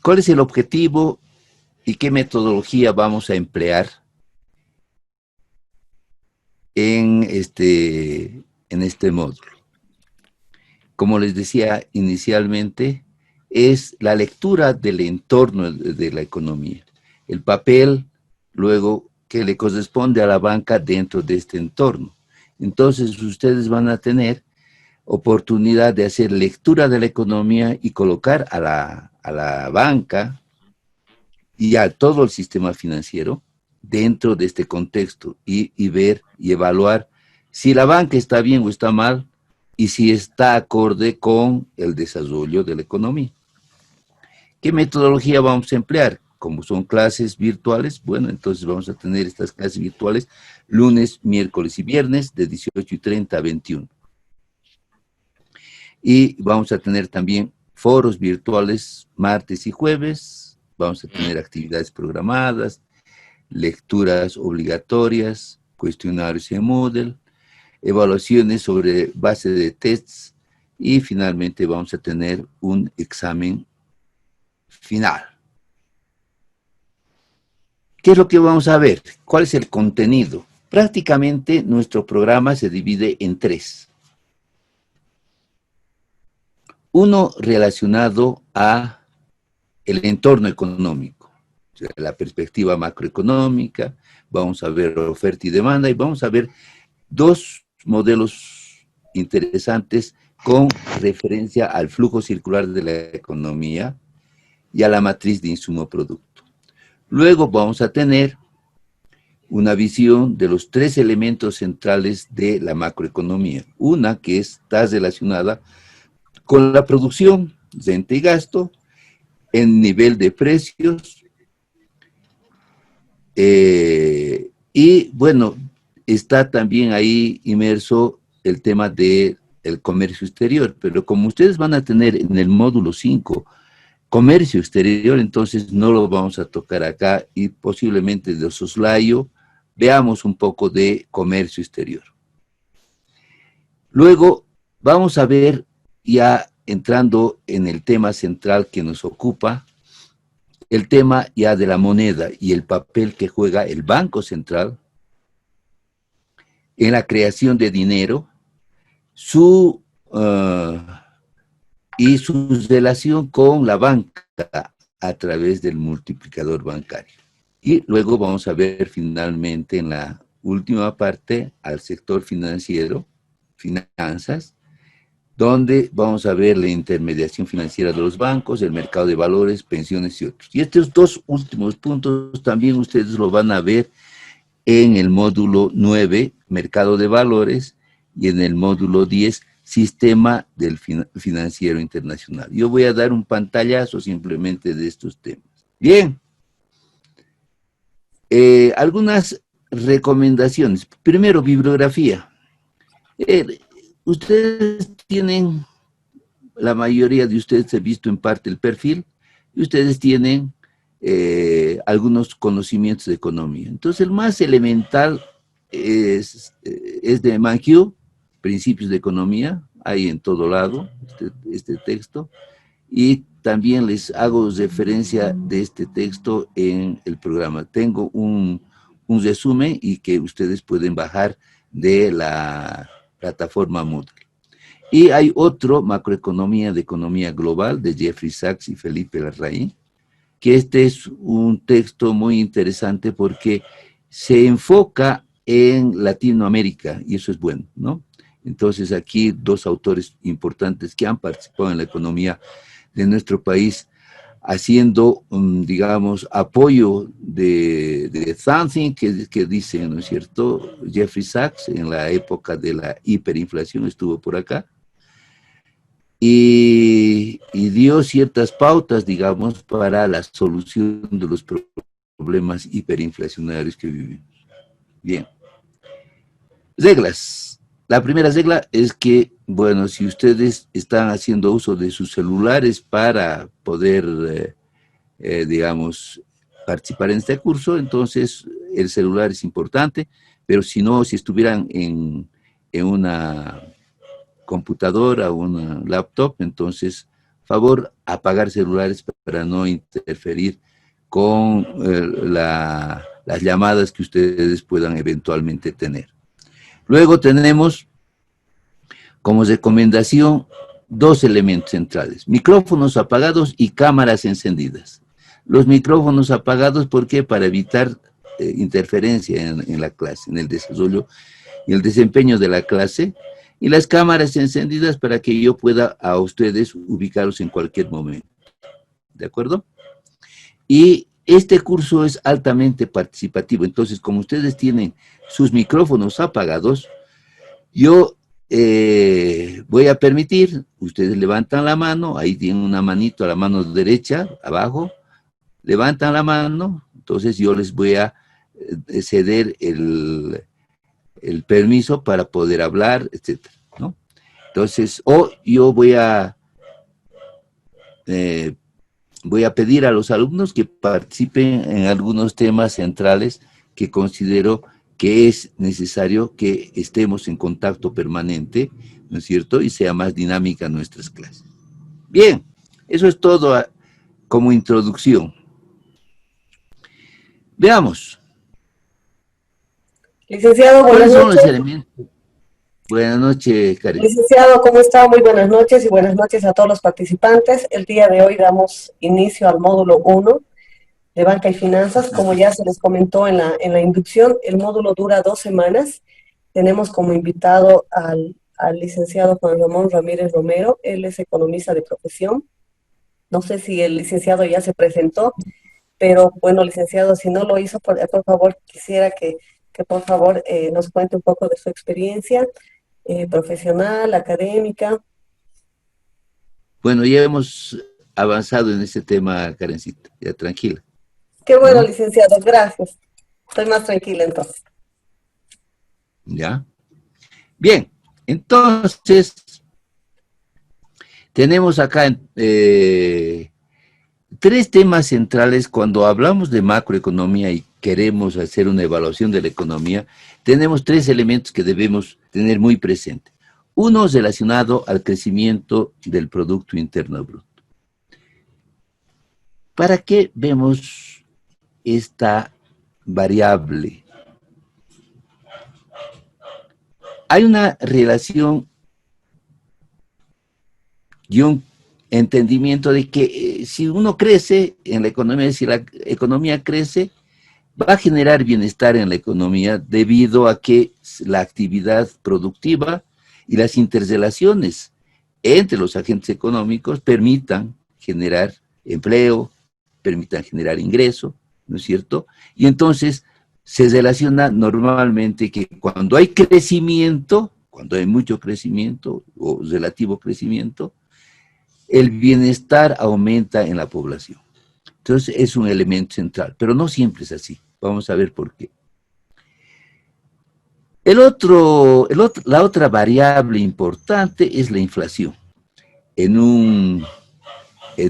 ¿Cuál es el objetivo y qué metodología vamos a emplear en este módulo? Como les decía inicialmente, es la lectura del entorno de la economía, el papel luego que le corresponde a la banca dentro de este entorno. Entonces ustedes van a tener oportunidad de hacer lectura de la economía y colocar a la banca y a todo el sistema financiero dentro de este contexto y ver y evaluar si la banca está bien o está mal y si está acorde con el desarrollo de la economía. ¿Qué metodología vamos a emplear? Como son clases virtuales, bueno, entonces vamos a tener estas clases virtuales lunes, miércoles y viernes de 18:30 a 21. Y vamos a tener también foros virtuales martes y jueves, vamos a tener actividades programadas, lecturas obligatorias, cuestionarios en Moodle, evaluaciones sobre base de tests y finalmente vamos a tener un examen final. ¿Qué es lo que vamos a ver? ¿Cuál es el contenido? Prácticamente nuestro programa se divide en tres. Uno relacionado a el entorno económico, o sea, la perspectiva macroeconómica, vamos a ver oferta y demanda y vamos a ver dos modelos interesantes con referencia al flujo circular de la economía y a la matriz de insumo-producto. Luego vamos a tener una visión de los tres elementos centrales de la macroeconomía. Una que está relacionada con la producción, renta y gasto, en nivel de precios, y bueno, está también ahí inmerso el tema del comercio exterior, pero como ustedes van a tener en el módulo 5 comercio exterior, entonces no lo vamos a tocar acá y posiblemente de soslayo veamos un poco de comercio exterior. Luego vamos a ver, ya entrando en el tema central que nos ocupa, el tema ya de la moneda y el papel que juega el Banco Central en la creación de dinero, y su relación con la banca a través del multiplicador bancario. Y luego vamos a ver finalmente en la última parte al sector financiero, finanzas, donde vamos a ver la intermediación financiera de los bancos, el mercado de valores, pensiones y otros. Y estos dos últimos puntos también ustedes lo van a ver en el módulo 9, mercado de valores, y en el módulo 10, sistema del financiero internacional. Yo voy a dar un pantallazo simplemente de estos temas. Bien. Algunas recomendaciones. Primero, bibliografía. Ustedes tienen, la mayoría de ustedes ha visto en parte el perfil, y ustedes tienen algunos conocimientos de economía. Entonces, el más elemental es de Mankiw, Principios de Economía, hay en todo lado este texto, y también les hago referencia de este texto en el programa. Tengo un resumen y que ustedes pueden bajar de la plataforma Moodle. Y hay otro, Macroeconomía de Economía Global, de Jeffrey Sachs y Felipe Larraín, que este es un texto muy interesante porque se enfoca en Latinoamérica, y eso es bueno, ¿no? Entonces aquí dos autores importantes que han participado en la economía de nuestro país, haciendo, digamos, apoyo de something que dice, ¿no es cierto? Jeffrey Sachs, en la época de la hiperinflación, estuvo por acá, y dio ciertas pautas, digamos, para la solución de los problemas hiperinflacionarios que vivimos. Bien. Reglas. La primera regla es que, bueno, si ustedes están haciendo uso de sus celulares para poder, digamos, participar en este curso, entonces el celular es importante, pero si no, si estuvieran en una computadora o una laptop, entonces favor, apagar celulares para no interferir con las llamadas que ustedes puedan eventualmente tener. Luego tenemos, como recomendación, dos elementos centrales: micrófonos apagados y cámaras encendidas. Los micrófonos apagados, ¿por qué? Para evitar interferencia en la clase, en el desarrollo y el desempeño de la clase, y las cámaras encendidas para que yo pueda a ustedes ubicarlos en cualquier momento. ¿De acuerdo? Y este curso es altamente participativo, entonces como ustedes tienen sus micrófonos apagados, yo voy a permitir, ustedes levantan la mano, ahí tienen una manito a la mano derecha, abajo, levantan la mano, entonces yo les voy a ceder el permiso para poder hablar, etcétera, ¿no? Entonces, o yo voy a pedir a los alumnos que participen en algunos temas centrales que considero que es necesario que estemos en contacto permanente, ¿no es cierto? Y sea más dinámica nuestras clases. Bien, eso es todo como introducción. Veamos. Licenciado, buenas ¿Cuáles son noches. los elementos? Buenas noches, Karen. Licenciado, ¿cómo está? Muy buenas noches y buenas noches a todos los participantes. El día de hoy damos inicio al módulo 1 de Banca y Finanzas. Como ya se les comentó en la inducción, el módulo dura 2 semanas. Tenemos como invitado al licenciado Juan Ramón Ramírez Romero. Él es economista de profesión. No sé si el licenciado ya se presentó, pero bueno, licenciado, si no lo hizo, por favor, quisiera que por favor nos cuente un poco de su experiencia profesional, académica. Bueno, ya hemos avanzado en este tema, Karencita, ya tranquila, Qué bueno, ¿no? licenciado, gracias. Estoy más tranquila entonces. ¿Ya? Bien, entonces, tenemos acá tres temas centrales cuando hablamos de macroeconomía y queremos hacer una evaluación de la economía. Tenemos tres elementos que debemos tener muy presentes. Uno es relacionado al crecimiento del Producto Interno Bruto. ¿Para qué vemos esta variable? Hay una relación y un entendimiento de que si uno crece en la economía, si la economía crece, va a generar bienestar en la economía debido a que la actividad productiva y las interrelaciones entre los agentes económicos permitan generar empleo, permitan generar ingreso, ¿no es cierto? Y entonces se relaciona normalmente que cuando hay crecimiento, cuando hay mucho crecimiento o relativo crecimiento, el bienestar aumenta en la población. Entonces es un elemento central, pero no siempre es así. Vamos a ver por qué. La otra variable importante es la inflación. En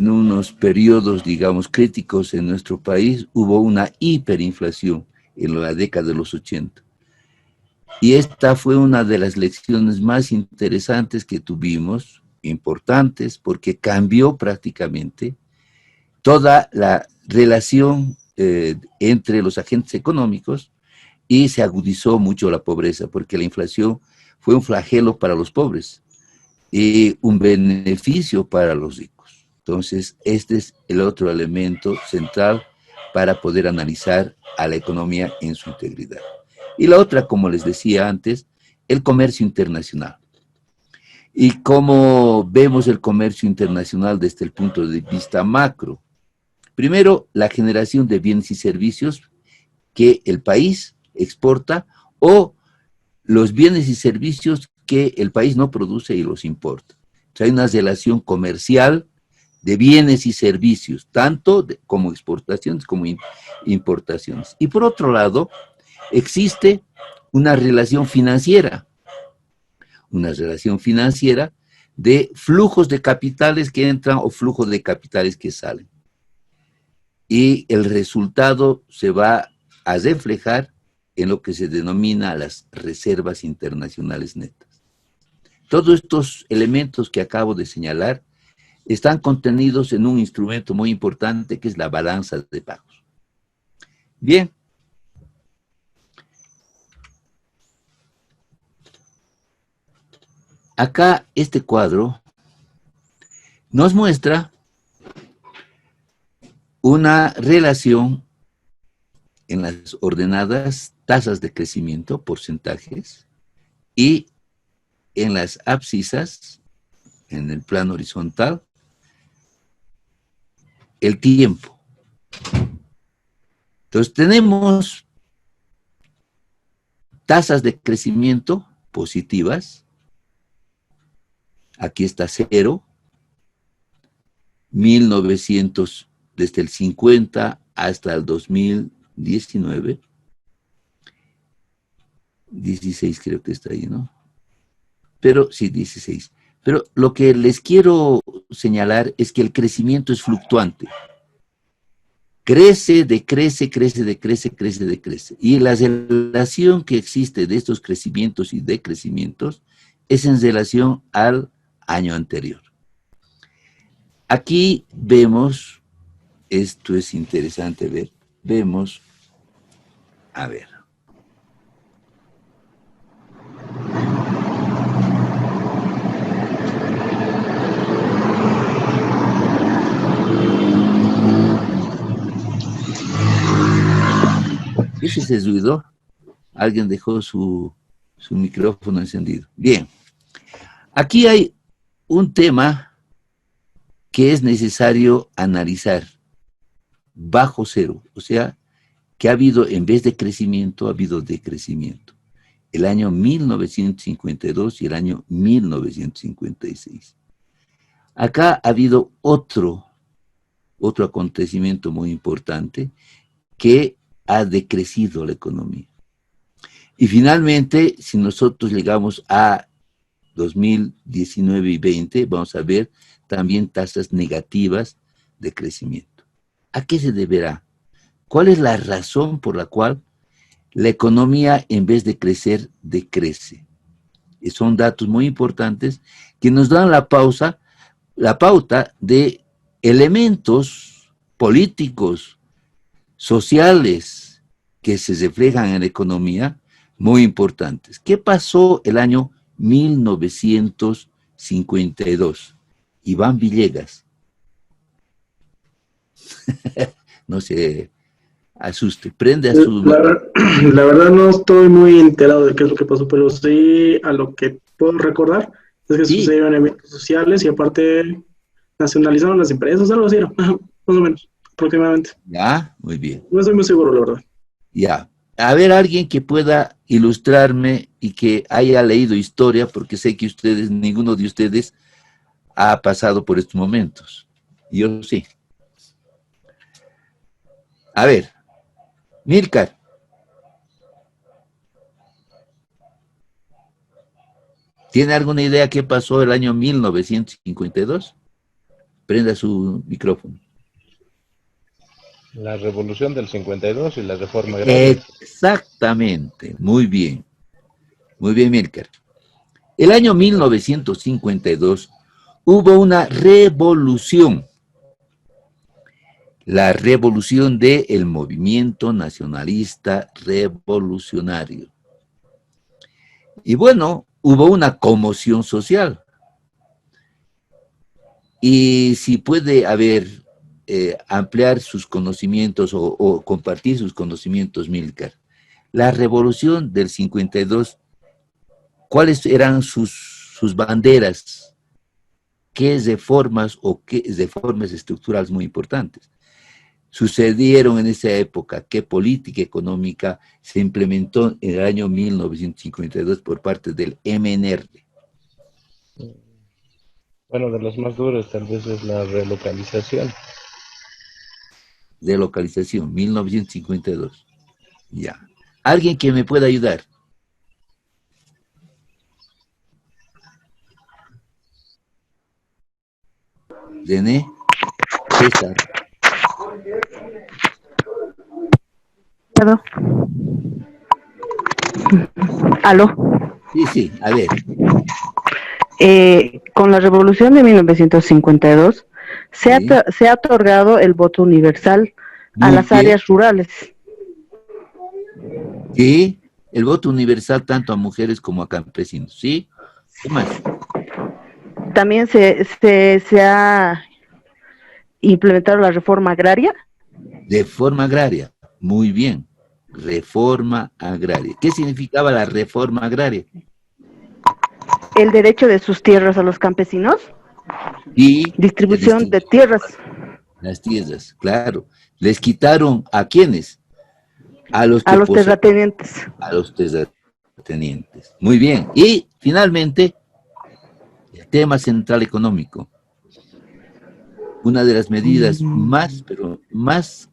unos periodos, digamos, críticos en nuestro país, hubo una hiperinflación en la década de los 80. Y esta fue una de las lecciones más interesantes que tuvimos, importantes, porque cambió prácticamente toda la relación entre los agentes económicos y se agudizó mucho la pobreza, porque la inflación fue un flagelo para los pobres y un beneficio para los ricos. Entonces, este es el otro elemento central para poder analizar a la economía en su integridad. Y la otra, como les decía antes, el comercio internacional. Y cómo vemos el comercio internacional desde el punto de vista macro. Primero, la generación de bienes y servicios que el país exporta o los bienes y servicios que el país no produce y los importa. Entonces, hay una relación comercial de bienes y servicios, tanto como exportaciones como importaciones. Y por otro lado, existe una relación financiera de flujos de capitales que entran o flujos de capitales que salen. Y el resultado se va a reflejar en lo que se denomina las reservas internacionales netas. Todos estos elementos que acabo de señalar están contenidos en un instrumento muy importante que es la balanza de pagos. Bien. Acá este cuadro nos muestra una relación en las ordenadas tasas de crecimiento, porcentajes, y en las abscisas, en el plano horizontal, el tiempo. Entonces tenemos tasas de crecimiento positivas. Aquí está 0, 1900, desde el 50 hasta el 2019. 16 creo que está ahí, ¿no? Pero sí, 16. Pero lo que les quiero señalar es que el crecimiento es fluctuante. Crece, decrece, crece, decrece, crece, decrece. Y la relación que existe de estos crecimientos y decrecimientos es en relación al año anterior. Aquí vemos, esto es interesante ver, vemos, a ver. ¿Qué es ese ruido? Alguien dejó su micrófono encendido. Bien. Aquí hay un tema que es necesario analizar bajo cero. O sea, que ha habido, en vez de crecimiento, ha habido decrecimiento. El año 1952 y el año 1956. Acá ha habido otro acontecimiento muy importante que ha decrecido la economía. Y finalmente, si nosotros llegamos a 2019 y 20, vamos a ver también tasas negativas de crecimiento. ¿A qué se deberá? ¿Cuál es la razón por la cual la economía, en vez de crecer, decrece? Y son datos muy importantes que nos dan la pauta de elementos políticos, sociales, que se reflejan en la economía, muy importantes. ¿Qué pasó el año 1952? Iván Villegas. No se asuste, prende a su... La verdad no estoy muy enterado de qué es lo que pasó, pero sí a lo que puedo recordar es que Sí. sucedieron eventos sociales y aparte nacionalizaron las empresas, algo así, ¿no? Más o menos, aproximadamente. Ya, muy bien. No estoy muy seguro, la verdad. Ya. A ver, alguien que pueda ilustrarme y que haya leído historia, porque sé que ustedes, ninguno de ustedes ha pasado por estos momentos. Yo sí. A ver, Milcar. ¿Tiene alguna idea qué pasó el año 1952? Prenda su micrófono. La revolución del 52 y la reforma agraria. Exactamente, muy bien. Muy bien, Milcar. El año 1952 hubo una revolución. La revolución del movimiento nacionalista revolucionario. Y bueno, hubo una conmoción social. Y si puede haber, ampliar sus conocimientos o compartir sus conocimientos, Milcar. La revolución del 52, ¿cuáles eran sus banderas? ¿Qué reformas o qué reformas estructurales muy importantes sucedieron en esa época? ¿Qué política económica se implementó en el año 1952 por parte del MNR? Bueno, de las más duras tal vez es la relocalización. Relocalización, 1952. Ya. ¿Alguien que me pueda ayudar? René, César. ¿Aló? Sí, sí, a ver. con la Revolución de 1952 Sí. se ha otorgado el voto universal a Muy las bien. áreas rurales. Sí, el voto universal tanto a mujeres como a campesinos. ¿Sí? ¿Qué más? También se ha implementado la reforma agraria, Reforma agraria. Muy bien. Reforma agraria. ¿Qué significaba la reforma agraria? el derecho de sus tierras a los campesinos, Y de distribución de distribuir tierras las tierras, claro. Les quitaron ¿a quiénes? A los a que los poseían, terratenientes. a los terratenientes. Muy bien. Y finalmente, el tema central económico. Una de las medidas más, pero más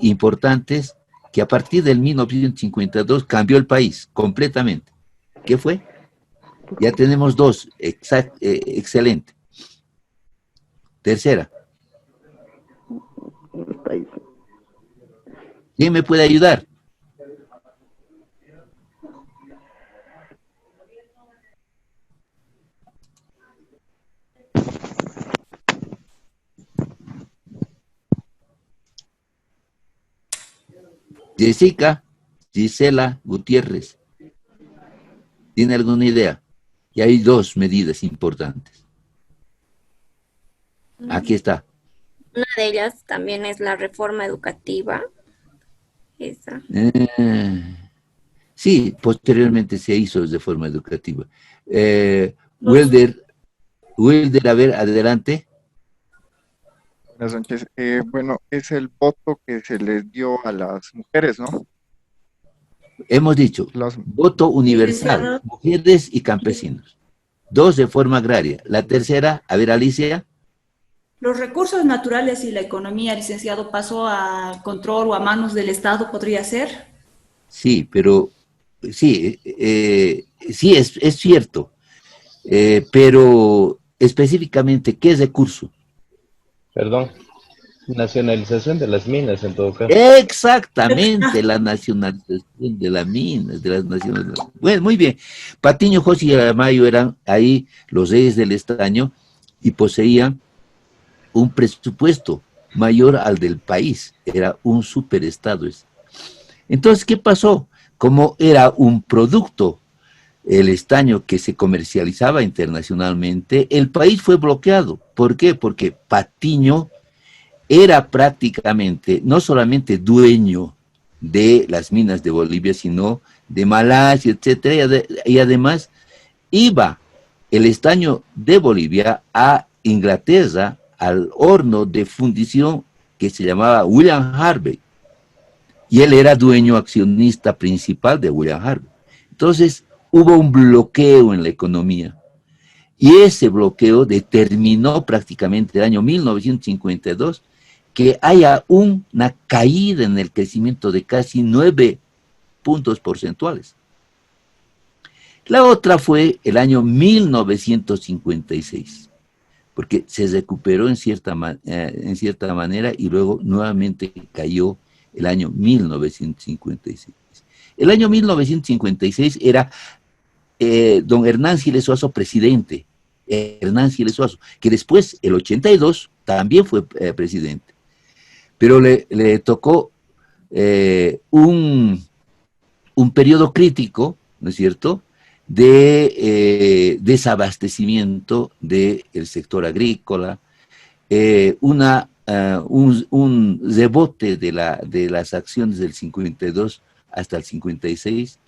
importantes que a partir del 1952 cambió el país completamente. ¿Qué fue? Ya tenemos dos, excelente. Tercera, ¿quién me puede ayudar? Jessica, Gisela Gutiérrez, ¿tiene alguna idea? Y hay dos medidas importantes. Aquí está. Una de ellas también es la reforma educativa. Esa. Sí, posteriormente se hizo de forma educativa. Los Wilder, a ver, adelante. Buenas noches. Bueno, es el voto que se les dio a las mujeres, ¿no? Hemos dicho, Las, voto universal, licenciados, mujeres y campesinos. Dos de forma agraria. La tercera, a ver, Alicia. Los recursos naturales y la economía, licenciado, pasó a control o a manos del Estado, ¿podría ser? Sí, pero sí, sí es cierto, pero específicamente, ¿qué es recurso? Perdón. Nacionalización de las minas en todo caso. Exactamente, la nacionalización de las minas, de las naciones. Bueno, muy bien. Patiño, José y Aramayo eran ahí los reyes del estaño y poseían un presupuesto mayor al del país. Era un superestado. Entonces, ¿qué pasó? Como era un producto, el estaño que se comercializaba internacionalmente, el país fue bloqueado. ¿Por qué? Porque Patiño era prácticamente no solamente dueño de las minas de Bolivia, sino de Malasia, etcétera, y además iba el estaño de Bolivia a Inglaterra al horno de fundición que se llamaba William Harvey, y él era dueño accionista principal de William Harvey. Entonces hubo un bloqueo en la economía, y ese bloqueo determinó prácticamente el año 1952 que haya una caída en el crecimiento de casi 9 puntos porcentuales. La otra fue el año 1956, porque se recuperó en cierta manera y luego nuevamente cayó el año 1956. El año 1956 era don Hernán Siles Suazo presidente, Hernán Siles Suazo, que después, el 82, también fue presidente, pero le tocó un periodo crítico, ¿no es cierto?, de desabastecimiento del sector agrícola, un rebote de las acciones del 52 hasta el 56,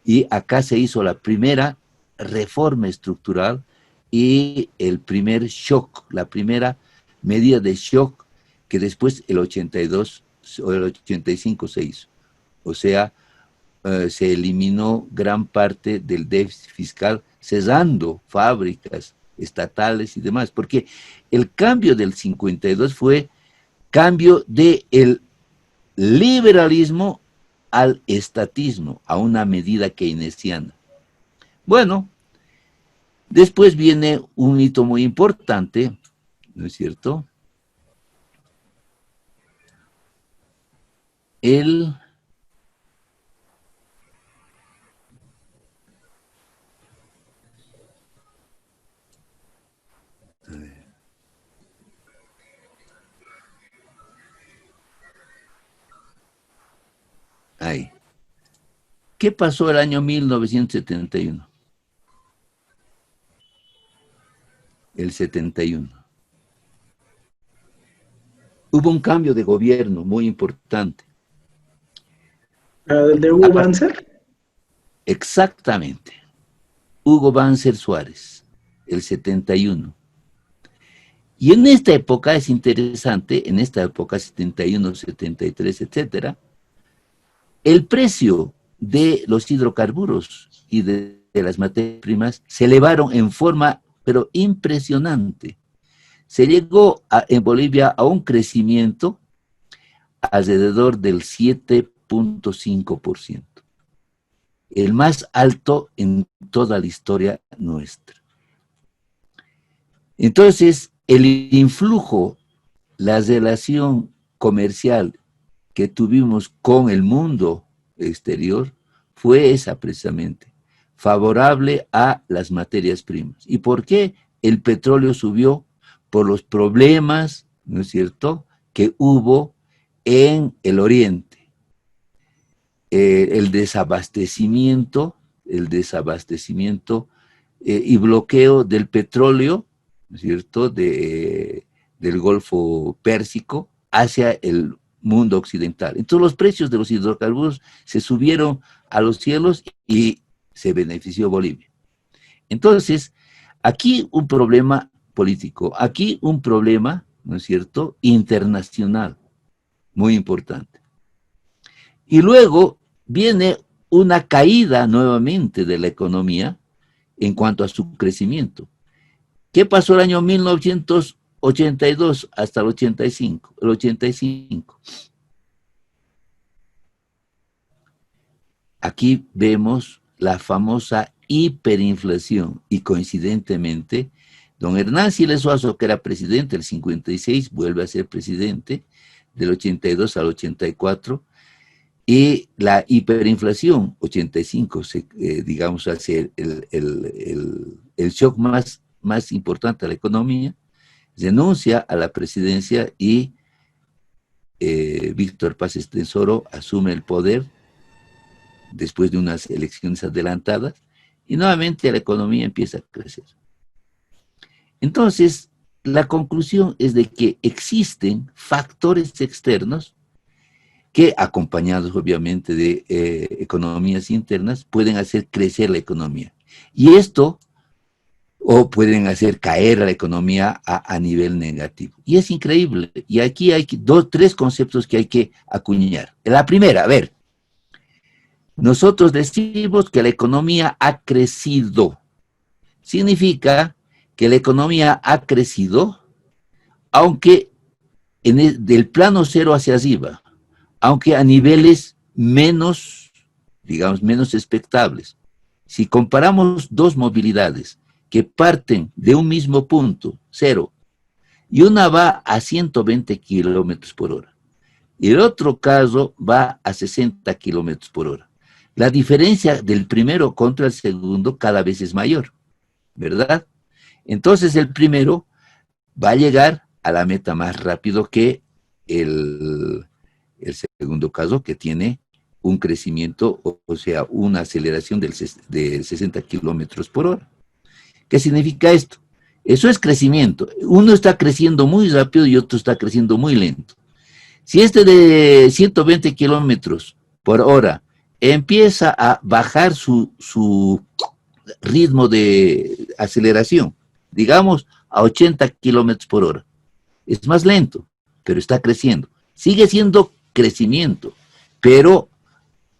y acá se hizo la primera reforma estructural y el primer shock, la primera medida de shock que después el 82 o el 85 se hizo. O sea, se eliminó gran parte del déficit fiscal, cesando fábricas estatales y demás, porque el cambio del 52 fue cambio del liberalismo al estatismo, a una medida keynesiana. Bueno, después viene un hito muy importante, ¿no es cierto? El Ahí. ¿Qué pasó el año 1971? El 71. Hubo un cambio de gobierno muy importante. ¿El de Hugo Banzer? Exactamente. Hugo Banzer Suárez, el 71. Y en esta época es interesante, en esta época 71, 73, etcétera, el precio de los hidrocarburos y de las materias primas se elevaron en forma, pero impresionante. Se llegó en Bolivia a un crecimiento alrededor del 7.5%, el más alto en toda la historia nuestra. Entonces, el influjo, la relación comercial que tuvimos con el mundo exterior fue esa precisamente, favorable a las materias primas. ¿Y por qué el petróleo subió? Por los problemas, ¿no es cierto?, que hubo en el Oriente. El desabastecimiento y bloqueo del petróleo, ¿no es cierto?, del Golfo Pérsico hacia el mundo occidental. Entonces los precios de los hidrocarburos se subieron a los cielos y se benefició Bolivia. Entonces, aquí un problema político, aquí un problema, ¿no es cierto?, internacional, muy importante. Y luego viene una caída nuevamente de la economía en cuanto a su crecimiento. ¿Qué pasó el año 1982 hasta el 85? El 85. Aquí vemos la famosa hiperinflación y coincidentemente, don Hernán Siles Suazo, que era presidente del 56, vuelve a ser presidente del 82 al 84, y la hiperinflación, 85, digamos, hace el shock más importante a la economía, renuncia a la presidencia y Víctor Paz Estenssoro asume el poder después de unas elecciones adelantadas y nuevamente la economía empieza a crecer. Entonces, la conclusión es de que existen factores externos que, acompañados obviamente de economías internas, pueden hacer crecer la economía. Y esto, o pueden hacer caer a la economía a nivel negativo. Y es increíble. Y aquí hay tres conceptos que hay que acuñar. La primera, a ver, nosotros decimos que la economía ha crecido. Significa que la economía ha crecido, aunque del plano cero hacia arriba, aunque a niveles menos, digamos, menos expectables. Si comparamos dos movilidades que parten de un mismo punto, cero, y una va a 120 kilómetros por hora, y el otro caso va a 60 kilómetros por hora. La diferencia del primero contra el segundo cada vez es mayor, ¿verdad? Entonces el primero va a llegar a la meta más rápido que el segundo caso, que tiene un crecimiento, o sea, una aceleración de 60 kilómetros por hora. ¿Qué significa esto? Eso es crecimiento. Uno está creciendo muy rápido y otro está creciendo muy lento. Si este de 120 kilómetros por hora empieza a bajar su ritmo de aceleración, digamos a 80 kilómetros por hora, es más lento, pero está creciendo. Sigue siendo crecimiento, pero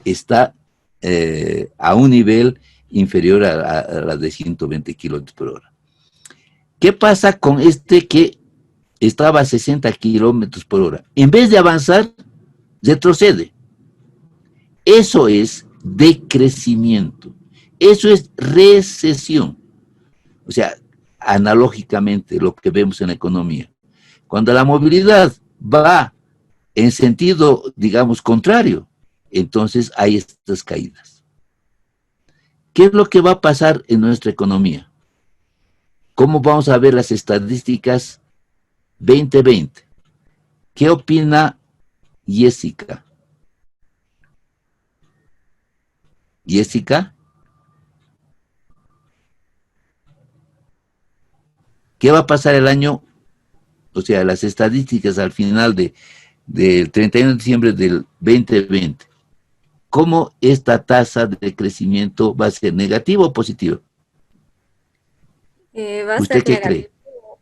está a un nivel inferior a la de 120 kilómetros por hora. ¿Qué pasa con este que estaba a 60 kilómetros por hora? En vez de avanzar, retrocede. Eso es decrecimiento. Eso es recesión. O sea, analógicamente lo que vemos en la economía. Cuando la movilidad va en sentido, digamos, contrario, entonces hay estas caídas. ¿Qué es lo que va a pasar en nuestra economía? ¿Cómo vamos a ver las estadísticas 2020? ¿Qué opina Jessica? Jessica, ¿qué va a pasar el año? O sea, las estadísticas al final del 31 de diciembre del 2020. ¿Cómo esta tasa de crecimiento va a ser negativa o positiva? Va a ¿Usted ser qué negativo cree?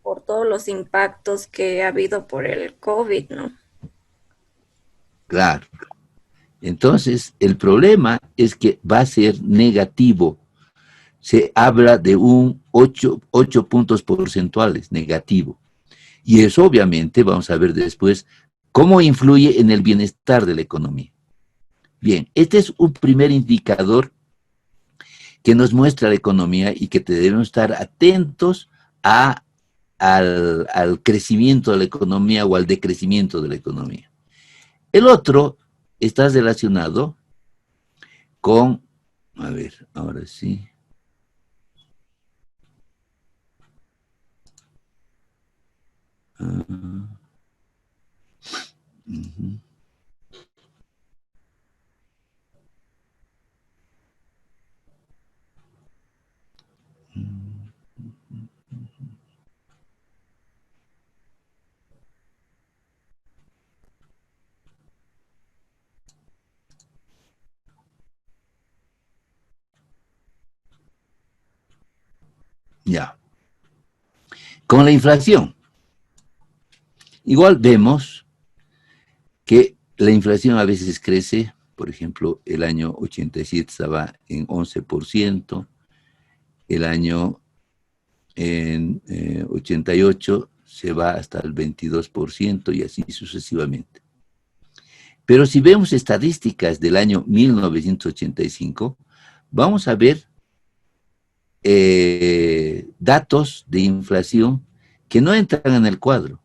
por todos los impactos que ha habido por el COVID, ¿no? Claro. Entonces, el problema es que va a ser negativo. Se habla de un 8 puntos porcentuales negativo. Y eso obviamente vamos a ver después cómo influye en el bienestar de la economía. Bien, este es un primer indicador que nos muestra la economía y que debemos estar atentos al crecimiento de la economía o al decrecimiento de la economía. El otro está relacionado con, a ver, ahora sí. Ya. Con la inflación, igual vemos que la inflación a veces crece. Por ejemplo, el año 87 estaba en 11%, el año 88 se va hasta el 22% y así sucesivamente. Pero si vemos estadísticas del año 1985, vamos a ver datos de inflación que no entran en el cuadro.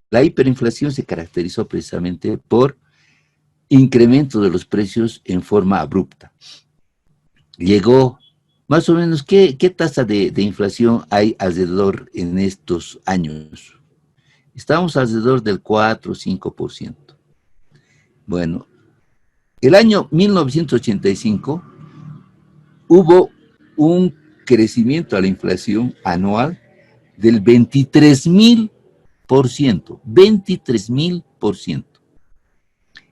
La hiperinflación se caracterizó precisamente por incremento de los precios en forma abrupta. Llegó más o menos, ¿qué tasa de inflación hay alrededor en estos años? Estamos alrededor del 4 o 5%. Bueno, el año 1985 hubo un crecimiento a la inflación anual del 23,000%, 23,000%.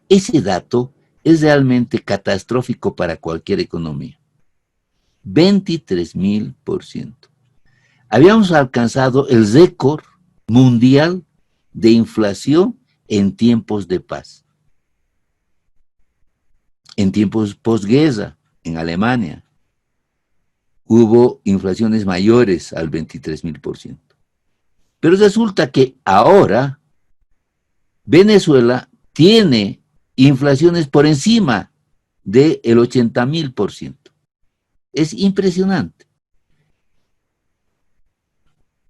Ese dato es realmente catastrófico para cualquier economía. 23,000%. Habíamos alcanzado el récord mundial de inflación en tiempos de paz. En tiempos posguerra, en Alemania, hubo inflaciones mayores al 23,000%. Pero resulta que ahora Venezuela tiene inflaciones por encima del 80,000%. Es impresionante.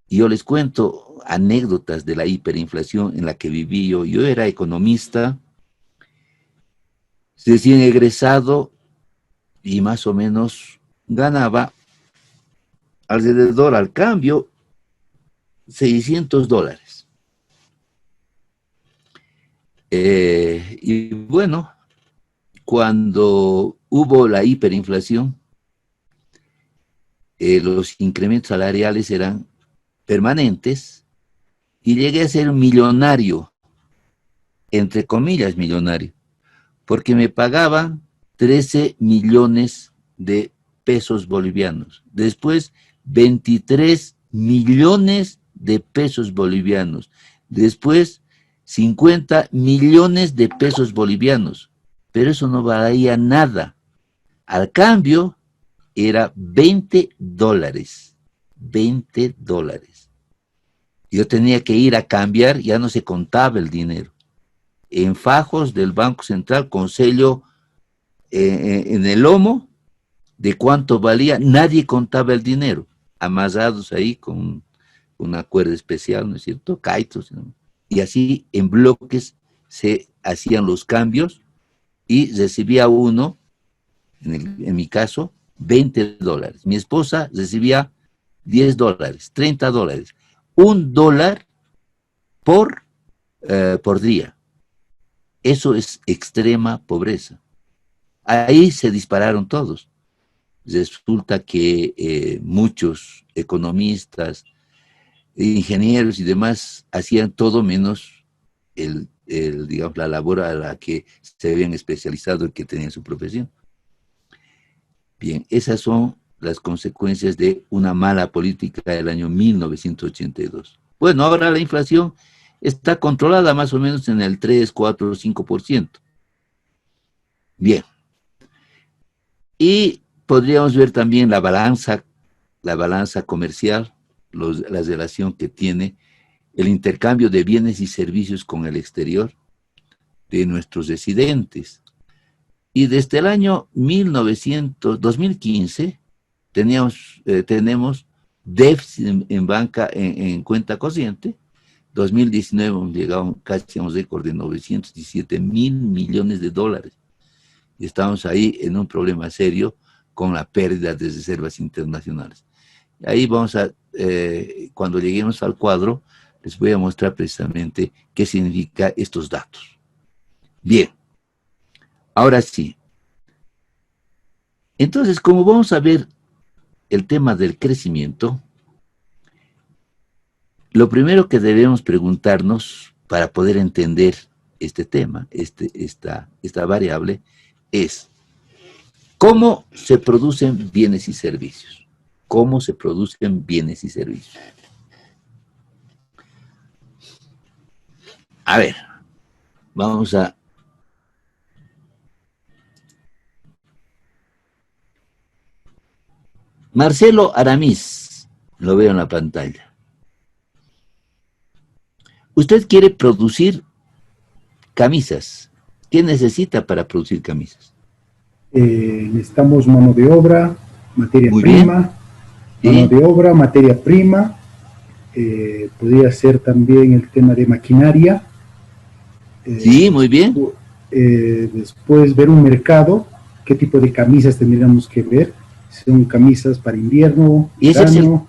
Y yo les cuento anécdotas de la hiperinflación en la que viví yo. Yo era economista, recién egresado, y más o menos ganaba alrededor al cambio $600. Y bueno, cuando hubo la hiperinflación, los incrementos salariales eran permanentes y llegué a ser millonario, entre comillas millonario, porque me pagaban 13 millones de pesos bolivianos. Después, 23 millones de pesos bolivianos. Después, 50 millones de pesos bolivianos. Pero eso no valía nada. Al cambio, era $20. $20. Yo tenía que ir a cambiar, ya no se contaba el dinero. En fajos del Banco Central con sello en el lomo de cuánto valía, nadie contaba el dinero, amarrados ahí con una cuerda especial, ¿no es cierto? Kaitos, ¿no? Y así en bloques se hacían los cambios y recibía uno, en mi caso, $20. Mi esposa recibía $10, $30, $1 por día. Eso es extrema pobreza. ahí se dispararon todos. Resulta que muchos economistas, ingenieros y demás hacían todo menos digamos, la labor a la que se habían especializado y que tenían su profesión. Bien, esas son las consecuencias de una mala política del año 1982. Bueno, ahora la inflación está controlada más o menos en el 3, 4, 5%. Bien. Y podríamos ver también la balanza comercial, la relación que tiene el intercambio de bienes y servicios con el exterior de nuestros residentes. Y desde el año 2015 tenemos déficit en banca en cuenta corriente. 2019 hemos llegado casi a un récord de 917.000 millones de dólares. Y estamos ahí en un problema serio con la pérdida de reservas internacionales. Ahí vamos a, cuando lleguemos al cuadro, les voy a mostrar precisamente qué significa estos datos. Bien, ahora sí. Entonces, como vamos a ver el tema del crecimiento, lo primero que debemos preguntarnos para poder entender este tema, esta variable, es ¿cómo se producen bienes y servicios? ¿Cómo se producen bienes y servicios? A ver, vamos a... Marcelo Aramis, lo veo en la pantalla. Usted quiere producir camisas. ¿Qué necesita para producir camisas? Necesitamos mano de obra, materia Muy prima, bien. mano de obra, materia prima, podría ser también el tema de maquinaria. Sí, muy bien. Después ver un mercado, qué tipo de camisas tendríamos que ver, son camisas para invierno, Y ese verano.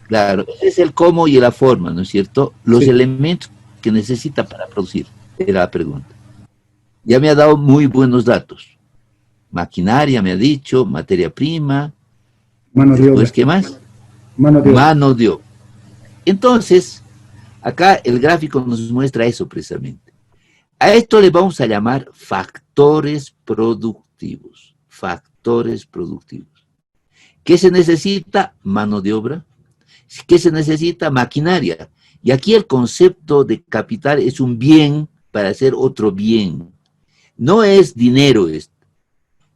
Claro, ese es el cómo y la forma, ¿no es cierto? Los Sí. elementos que necesita para producir, era la pregunta. Ya me ha dado muy buenos datos. Maquinaria, me ha dicho, materia prima. Mano de Después, obra. ¿qué más? Mano de obra. Mano de obra. Entonces, acá el gráfico nos muestra eso precisamente. A esto le vamos a llamar factores productivos. Factores productivos. ¿Qué se necesita? Mano de obra. ¿Qué se necesita? Maquinaria. Y aquí el concepto de capital es un bien para hacer otro bien. No es dinero esto.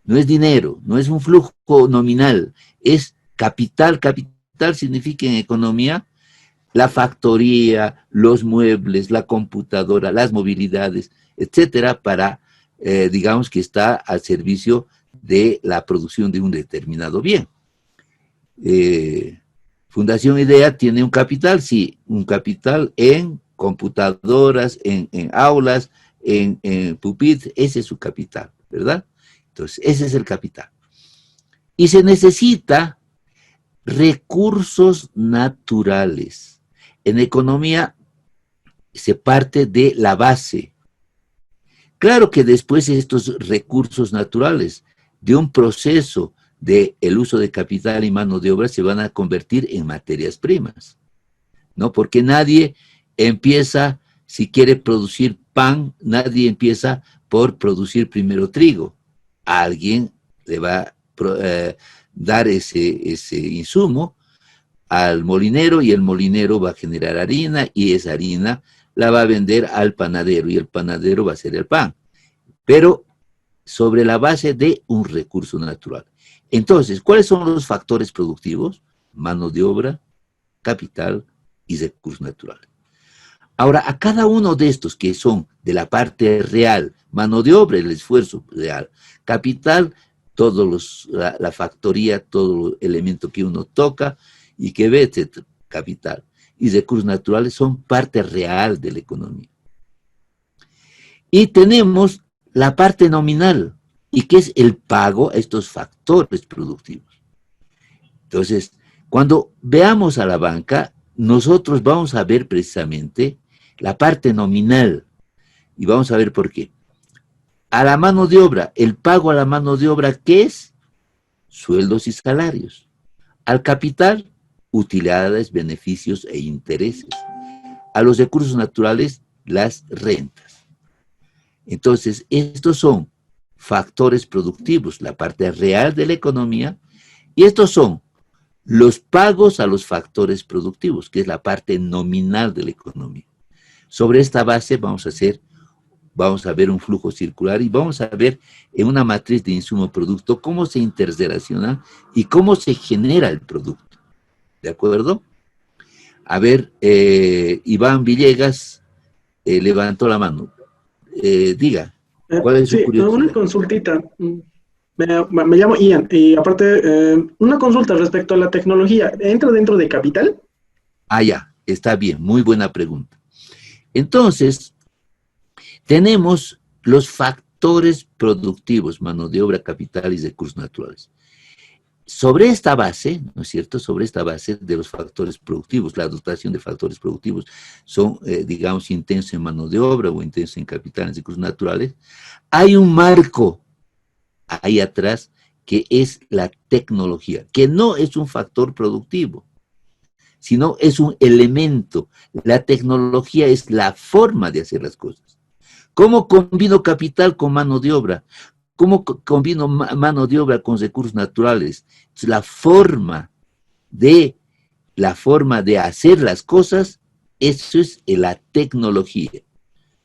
No es dinero, no es un flujo nominal. Es capital. Capital significa en economía la factoría, los muebles, la computadora, las movilidades, etcétera, para, digamos que está al servicio de la producción de un determinado bien. Fundación IDEA tiene un capital, sí, un capital en computadoras, en aulas, en pupitres, ese es su capital, ¿verdad? Entonces, ese es el capital. Y se necesita recursos naturales. En economía se parte de la base. Claro que después estos recursos naturales de un proceso del uso de capital y mano de obra se van a convertir en materias primas, ¿no? Porque nadie empieza, si quiere producir pan, nadie empieza por producir primero trigo. A alguien le va a dar ese insumo al molinero y el molinero va a generar harina y esa harina la va a vender al panadero y el panadero va a hacer el pan, pero sobre la base de un recurso natural. Entonces, ¿cuáles son los factores productivos? Mano de obra, capital y recursos naturales. Ahora, a cada uno de estos que son de la parte real, mano de obra, el esfuerzo real, capital, la factoría, todo elemento que uno toca y que ve, etcétera, capital. Y recursos naturales son parte real de la economía. Y tenemos la parte nominal, y que es el pago a estos factores productivos. Entonces, cuando veamos a la banca, nosotros vamos a ver precisamente la parte nominal, y vamos a ver por qué. A la mano de obra, el pago a la mano de obra, ¿qué es? Sueldos y salarios. Al capital, utilidades, beneficios e intereses. A los recursos naturales, las rentas. Entonces, estos son factores productivos, la parte real de la economía, y estos son los pagos a los factores productivos, que es la parte nominal de la economía. Sobre esta base vamos a ver un flujo circular y vamos a ver en una matriz de insumo-producto cómo se interrelaciona y cómo se genera el producto. ¿De acuerdo? A ver, Iván Villegas levantó la mano. Diga, ¿cuál es su Sí, curiosidad? una consultita. Me llamo Ian y aparte, una consulta respecto a la tecnología. ¿Entra dentro de capital? Ah, ya, está bien, muy buena pregunta. Entonces, tenemos los factores productivos, mano de obra, capital y recursos naturales. Sobre esta base, ¿no es cierto? Sobre esta base de los factores productivos, la dotación de factores productivos son, digamos, intensos en mano de obra o intensos en capital, en recursos naturales. Hay un marco ahí atrás que es la tecnología, que no es un factor productivo, sino es un elemento. La tecnología es la forma de hacer las cosas. ¿Cómo combino capital con mano de obra? ¿Cómo combino mano de obra con recursos naturales? La forma de hacer las cosas, eso es la tecnología.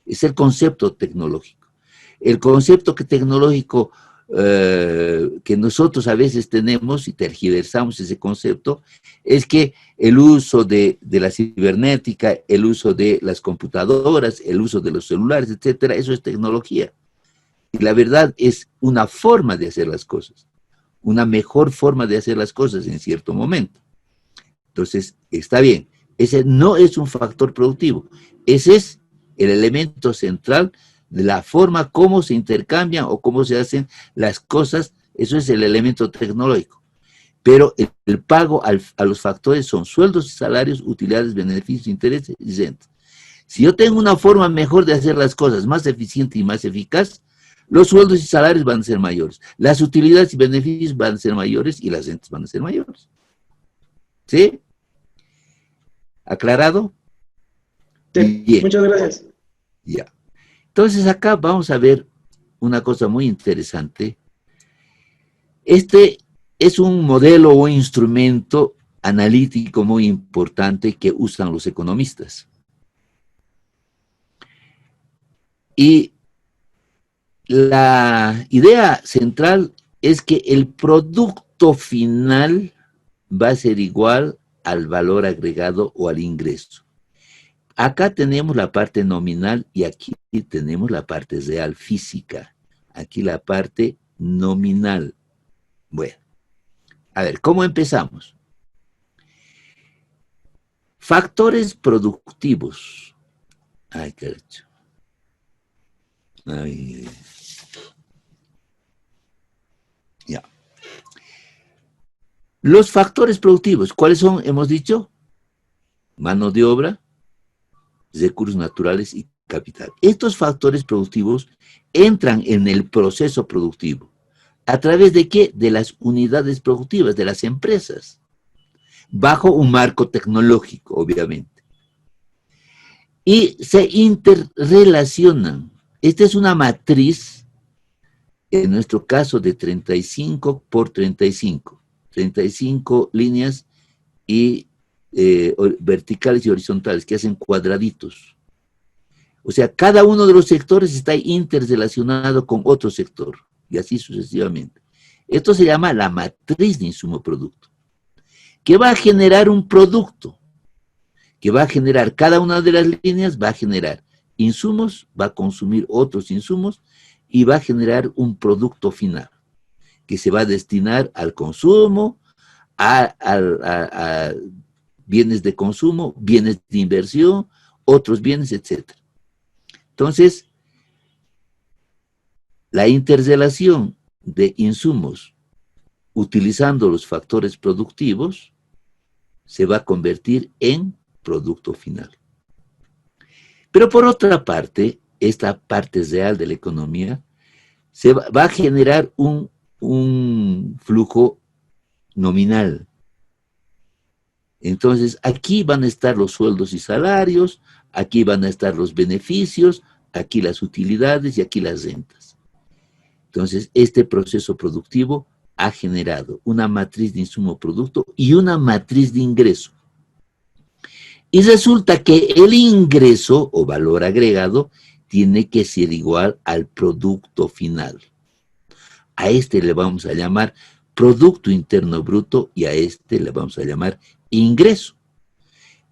Es el concepto tecnológico. El concepto tecnológico que nosotros a veces tenemos y tergiversamos ese concepto es que el uso de la cibernética, el uso de las computadoras, el uso de los celulares, etcétera, eso es tecnología. Y la verdad es una forma de hacer las cosas, una mejor forma de hacer las cosas en cierto momento. Entonces, está bien, ese no es un factor productivo, ese es el elemento central de la forma como se intercambian o cómo se hacen las cosas, eso es el elemento tecnológico. Pero el pago a los factores son sueldos y salarios, utilidades, beneficios, intereses y rentas. Si yo tengo una forma mejor de hacer las cosas, más eficiente y más eficaz, los sueldos y salarios van a ser mayores, las utilidades y beneficios van a ser mayores y las rentas van a ser mayores. ¿Sí? ¿Aclarado? Sí, bien. Muchas gracias. Ya. Entonces acá vamos a ver una cosa muy interesante. Este es un modelo o instrumento analítico muy importante que usan los economistas. Y la idea central es que el producto final va a ser igual al valor agregado o al ingreso. Acá tenemos la parte nominal y aquí tenemos la parte real física. Aquí la parte nominal. Bueno, a ver, ¿cómo empezamos? Factores productivos. Ay, qué hecho. Ay. Ya. Los factores productivos, ¿cuáles son? Hemos dicho, mano de obra, recursos naturales y capital. Estos factores productivos entran en el proceso productivo. ¿A través de qué? De las unidades productivas, de las empresas, bajo un marco tecnológico, obviamente. Y se interrelacionan. Esta es una matriz, en nuestro caso de 35 por 35. 35 líneas y verticales y horizontales que hacen cuadraditos. O sea, cada uno de los sectores está interrelacionado con otro sector y así sucesivamente. Esto se llama la matriz de insumo-producto, que va a generar un producto, que va a generar cada una de las líneas, va a generar insumos, va a consumir otros insumos y va a generar un producto final que se va a destinar al consumo, a bienes de consumo, bienes de inversión, otros bienes, etc. Entonces, la interrelación de insumos utilizando los factores productivos se va a convertir en producto final. Pero por otra parte, esta parte real de la economía va a generar un flujo nominal. Entonces, aquí van a estar los sueldos y salarios, aquí van a estar los beneficios, aquí las utilidades y aquí las rentas. Entonces, este proceso productivo ha generado una matriz de insumo-producto y una matriz de ingreso. Y resulta que el ingreso o valor agregado tiene que ser igual al producto final. A este le vamos a llamar Producto Interno Bruto y a este le vamos a llamar ingreso.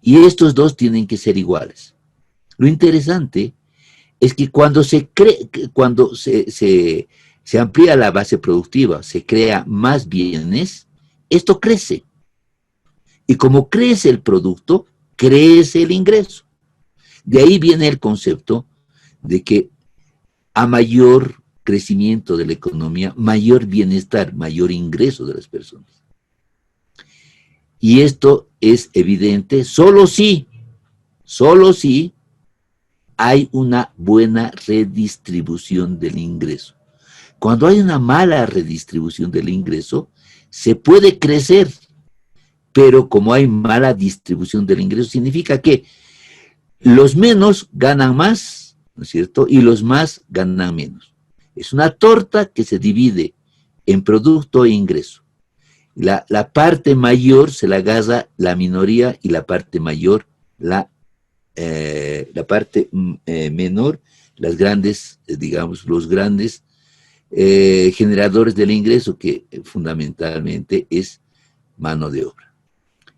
Y estos dos tienen que ser iguales. Lo interesante es que cuando se amplía la base productiva, se crea más bienes, esto crece. Y como crece el producto, crece el ingreso. De ahí viene el concepto de que a mayor crecimiento de la economía, mayor bienestar, mayor ingreso de las personas. Y esto es evidente solo si hay una buena redistribución del ingreso. Cuando hay una mala redistribución del ingreso, se puede crecer, pero como hay mala distribución del ingreso, significa que los menos ganan más, ¿no es cierto? Y los más ganan menos. Es una torta que se divide en producto e ingreso. La parte mayor se la agarra la minoría y la parte mayor, la parte menor, las grandes, digamos, los grandes generadores del ingreso, que fundamentalmente es mano de obra.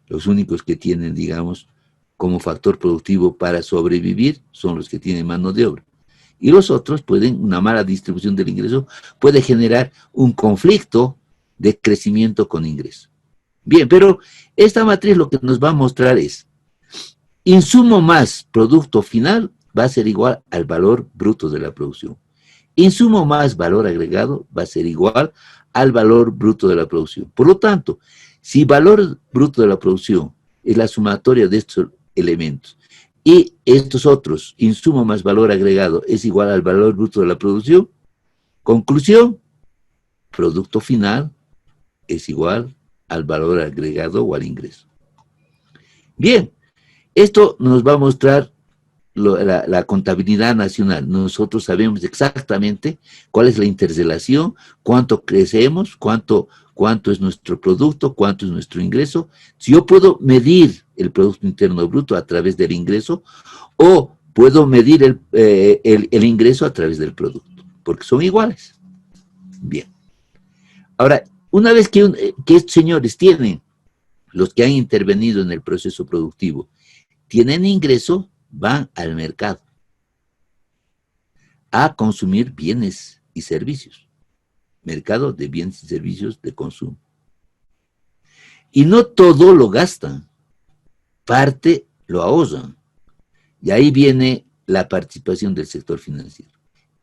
Los únicos que tienen, digamos, como factor productivo para sobrevivir son los que tienen mano de obra. Y los otros una mala distribución del ingreso puede generar un conflicto de crecimiento con ingreso. Bien, pero esta matriz lo que nos va a mostrar es, insumo más producto final va a ser igual al valor bruto de la producción. Insumo más valor agregado va a ser igual al valor bruto de la producción. Por lo tanto, si valor bruto de la producción es la sumatoria de estos elementos y estos otros, insumo más valor agregado, es igual al valor bruto de la producción, conclusión, producto final es igual al valor agregado o al ingreso. Bien, esto nos va a mostrar la contabilidad nacional. Nosotros sabemos exactamente cuál es la interrelación, cuánto crecemos, cuánto es nuestro producto, cuánto es nuestro ingreso. Si yo puedo medir el Producto Interno Bruto a través del ingreso, o puedo medir el ingreso a través del producto, porque son iguales. Bien. Ahora, una vez que estos señores tienen, los que han intervenido en el proceso productivo, tienen ingreso, van al mercado a consumir bienes y servicios. Mercado de bienes y servicios de consumo. Y no todo lo gastan, parte lo ahorran. Y ahí viene la participación del sector financiero.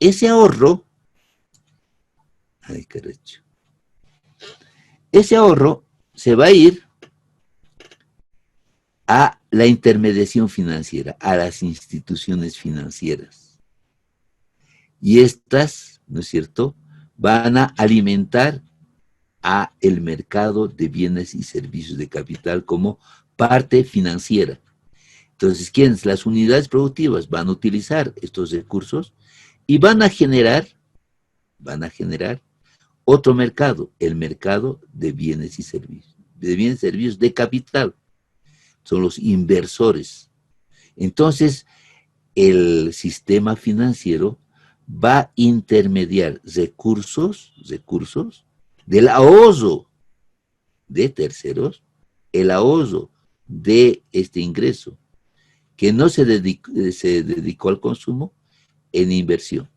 Ese ahorro, ese ahorro se va a ir a la intermediación financiera, a las instituciones financieras. Y estas, ¿no es cierto?, van a alimentar a el mercado de bienes y servicios de capital como parte financiera. Entonces, ¿quiénes? Las unidades productivas van a utilizar estos recursos y van a generar otro mercado, el mercado de bienes y servicios, de capital. Son los inversores. Entonces, el sistema financiero va a intermediar recursos del ahorro de terceros, el ahorro de este ingreso, que no se dedicó al consumo, en inversión.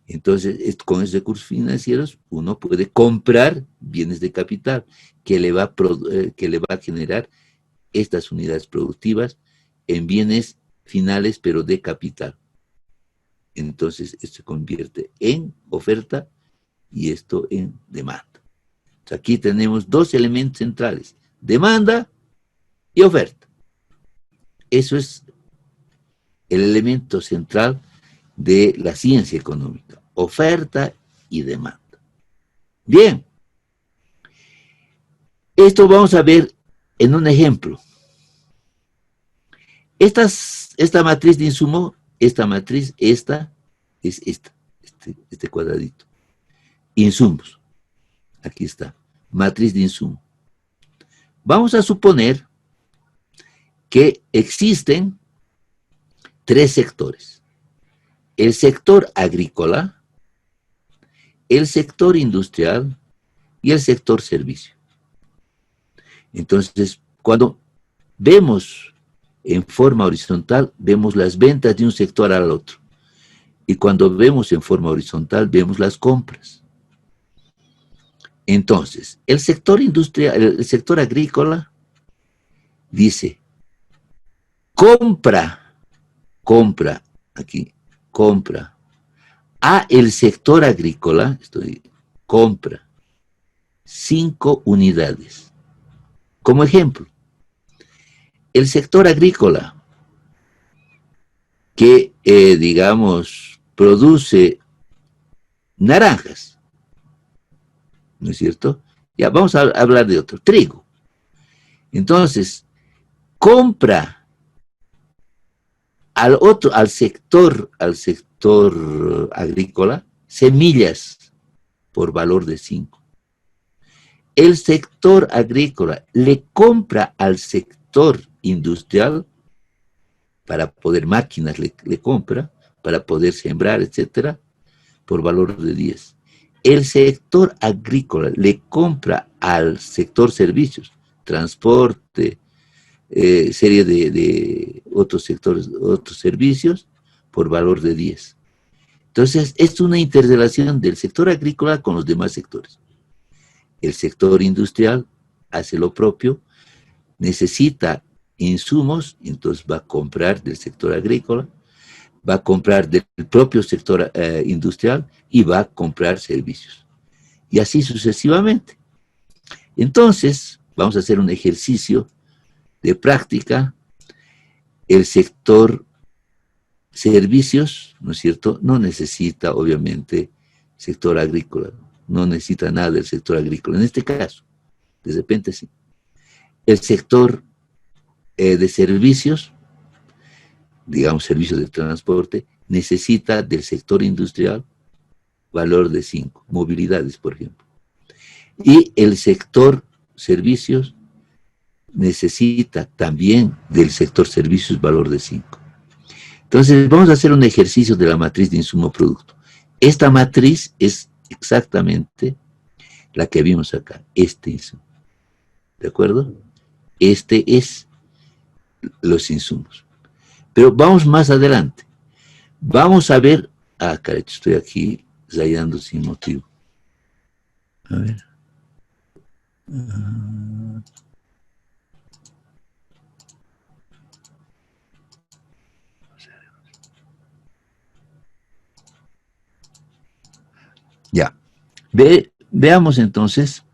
Entonces, con esos recursos financieros, uno puede comprar bienes de capital que le va a generar estas unidades productivas en bienes finales, pero de capital. Entonces, esto se convierte en oferta y esto en demanda. Entonces, aquí tenemos dos elementos centrales, demanda y oferta. Eso es el elemento central de la ciencia económica, oferta y demanda. Bien. Esto vamos a ver en un ejemplo. Esta matriz de insumo, esta es este cuadradito. Insumos. Aquí está. Matriz de insumo. Vamos a suponer que existen 3 sectores. El sector agrícola, el sector industrial y el sector servicio. Entonces, cuando vemos en forma horizontal, vemos las ventas de un sector al otro. Y cuando vemos en forma horizontal, vemos las compras. Entonces, el sector industrial, el sector agrícola, dice, compra a el sector agrícola, compra 5 unidades. Como ejemplo, el sector agrícola que, digamos, produce naranjas, ¿no es cierto? Ya, vamos a hablar de otro, trigo. Entonces, compra al sector agrícola semillas por valor de 5. El sector agrícola le compra al sector industrial para poder máquinas, le compra para poder sembrar, etcétera, por valor de 10. El sector agrícola le compra al sector servicios, transporte, serie de otros sectores, otros servicios, por valor de 10. Entonces, es una interrelación del sector agrícola con los demás sectores. El sector industrial hace lo propio, necesita insumos, entonces va a comprar del sector agrícola, va a comprar del propio sector industrial y va a comprar servicios. Y así sucesivamente. Entonces, vamos a hacer un ejercicio de práctica. El sector servicios, ¿no es cierto?, no necesita, obviamente, sector agrícola. No necesita nada del sector agrícola. En este caso, de repente sí. El sector de servicios, digamos servicios de transporte, necesita del sector industrial valor de 5, movilidades, por ejemplo. Y el sector servicios necesita también del sector servicios valor de 5. Entonces, vamos a hacer un ejercicio de la matriz de insumo-producto. Esta matriz es exactamente la que vimos acá, este insumo. ¿De acuerdo? Este es los insumos. Pero vamos más adelante. Vamos a ver... Ah, caray, estoy aquí zayando sin motivo. A ver. Ya. Veamos entonces,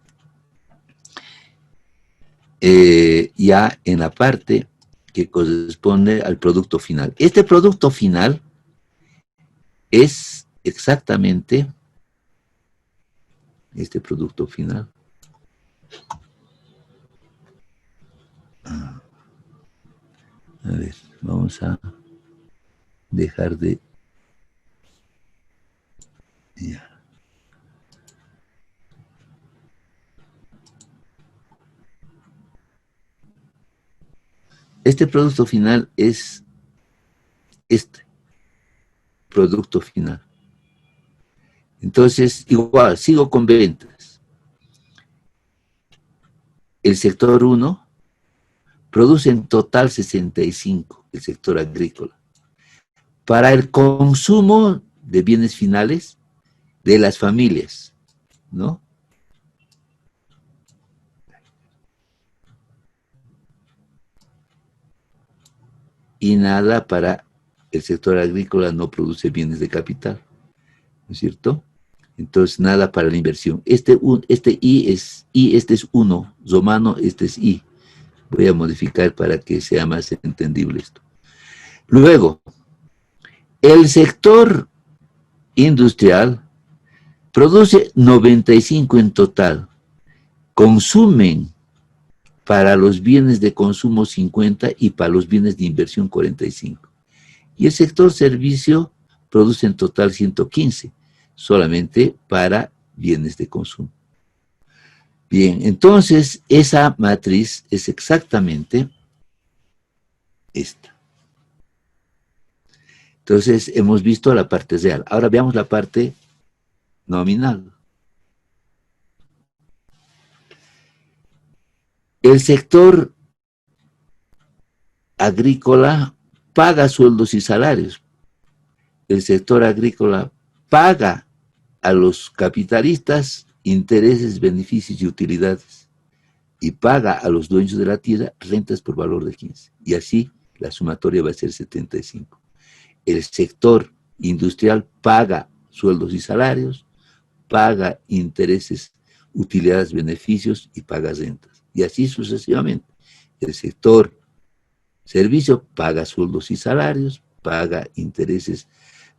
ya en la parte que corresponde al producto final. Este producto final es exactamente este producto final. A ver, vamos a dejar de... Ya. Este producto final es este producto final. Entonces, igual, sigo con ventas. El sector 1 produce en total 65, el sector agrícola. Para el consumo de bienes finales de las familias, ¿no? Y nada para el sector agrícola, no produce bienes de capital, ¿no es cierto? Entonces, nada para la inversión. Este I es 1, Romano, este es I. Voy a modificar para que sea más entendible esto. Luego, el sector industrial produce 95 en total, consumen para los bienes de consumo 50 y para los bienes de inversión 45. Y el sector servicio produce en total 115, solamente para bienes de consumo. Bien, entonces esa matriz es exactamente esta. Entonces hemos visto la parte real. Ahora veamos la parte nominal. El sector agrícola paga sueldos y salarios. El sector agrícola paga a los capitalistas intereses, beneficios y utilidades, y paga a los dueños de la tierra rentas por valor de 15. Y así la sumatoria va a ser 75. El sector industrial paga sueldos y salarios, paga intereses, utilidades, beneficios y paga rentas. Y así sucesivamente. El sector servicio paga sueldos y salarios, paga intereses,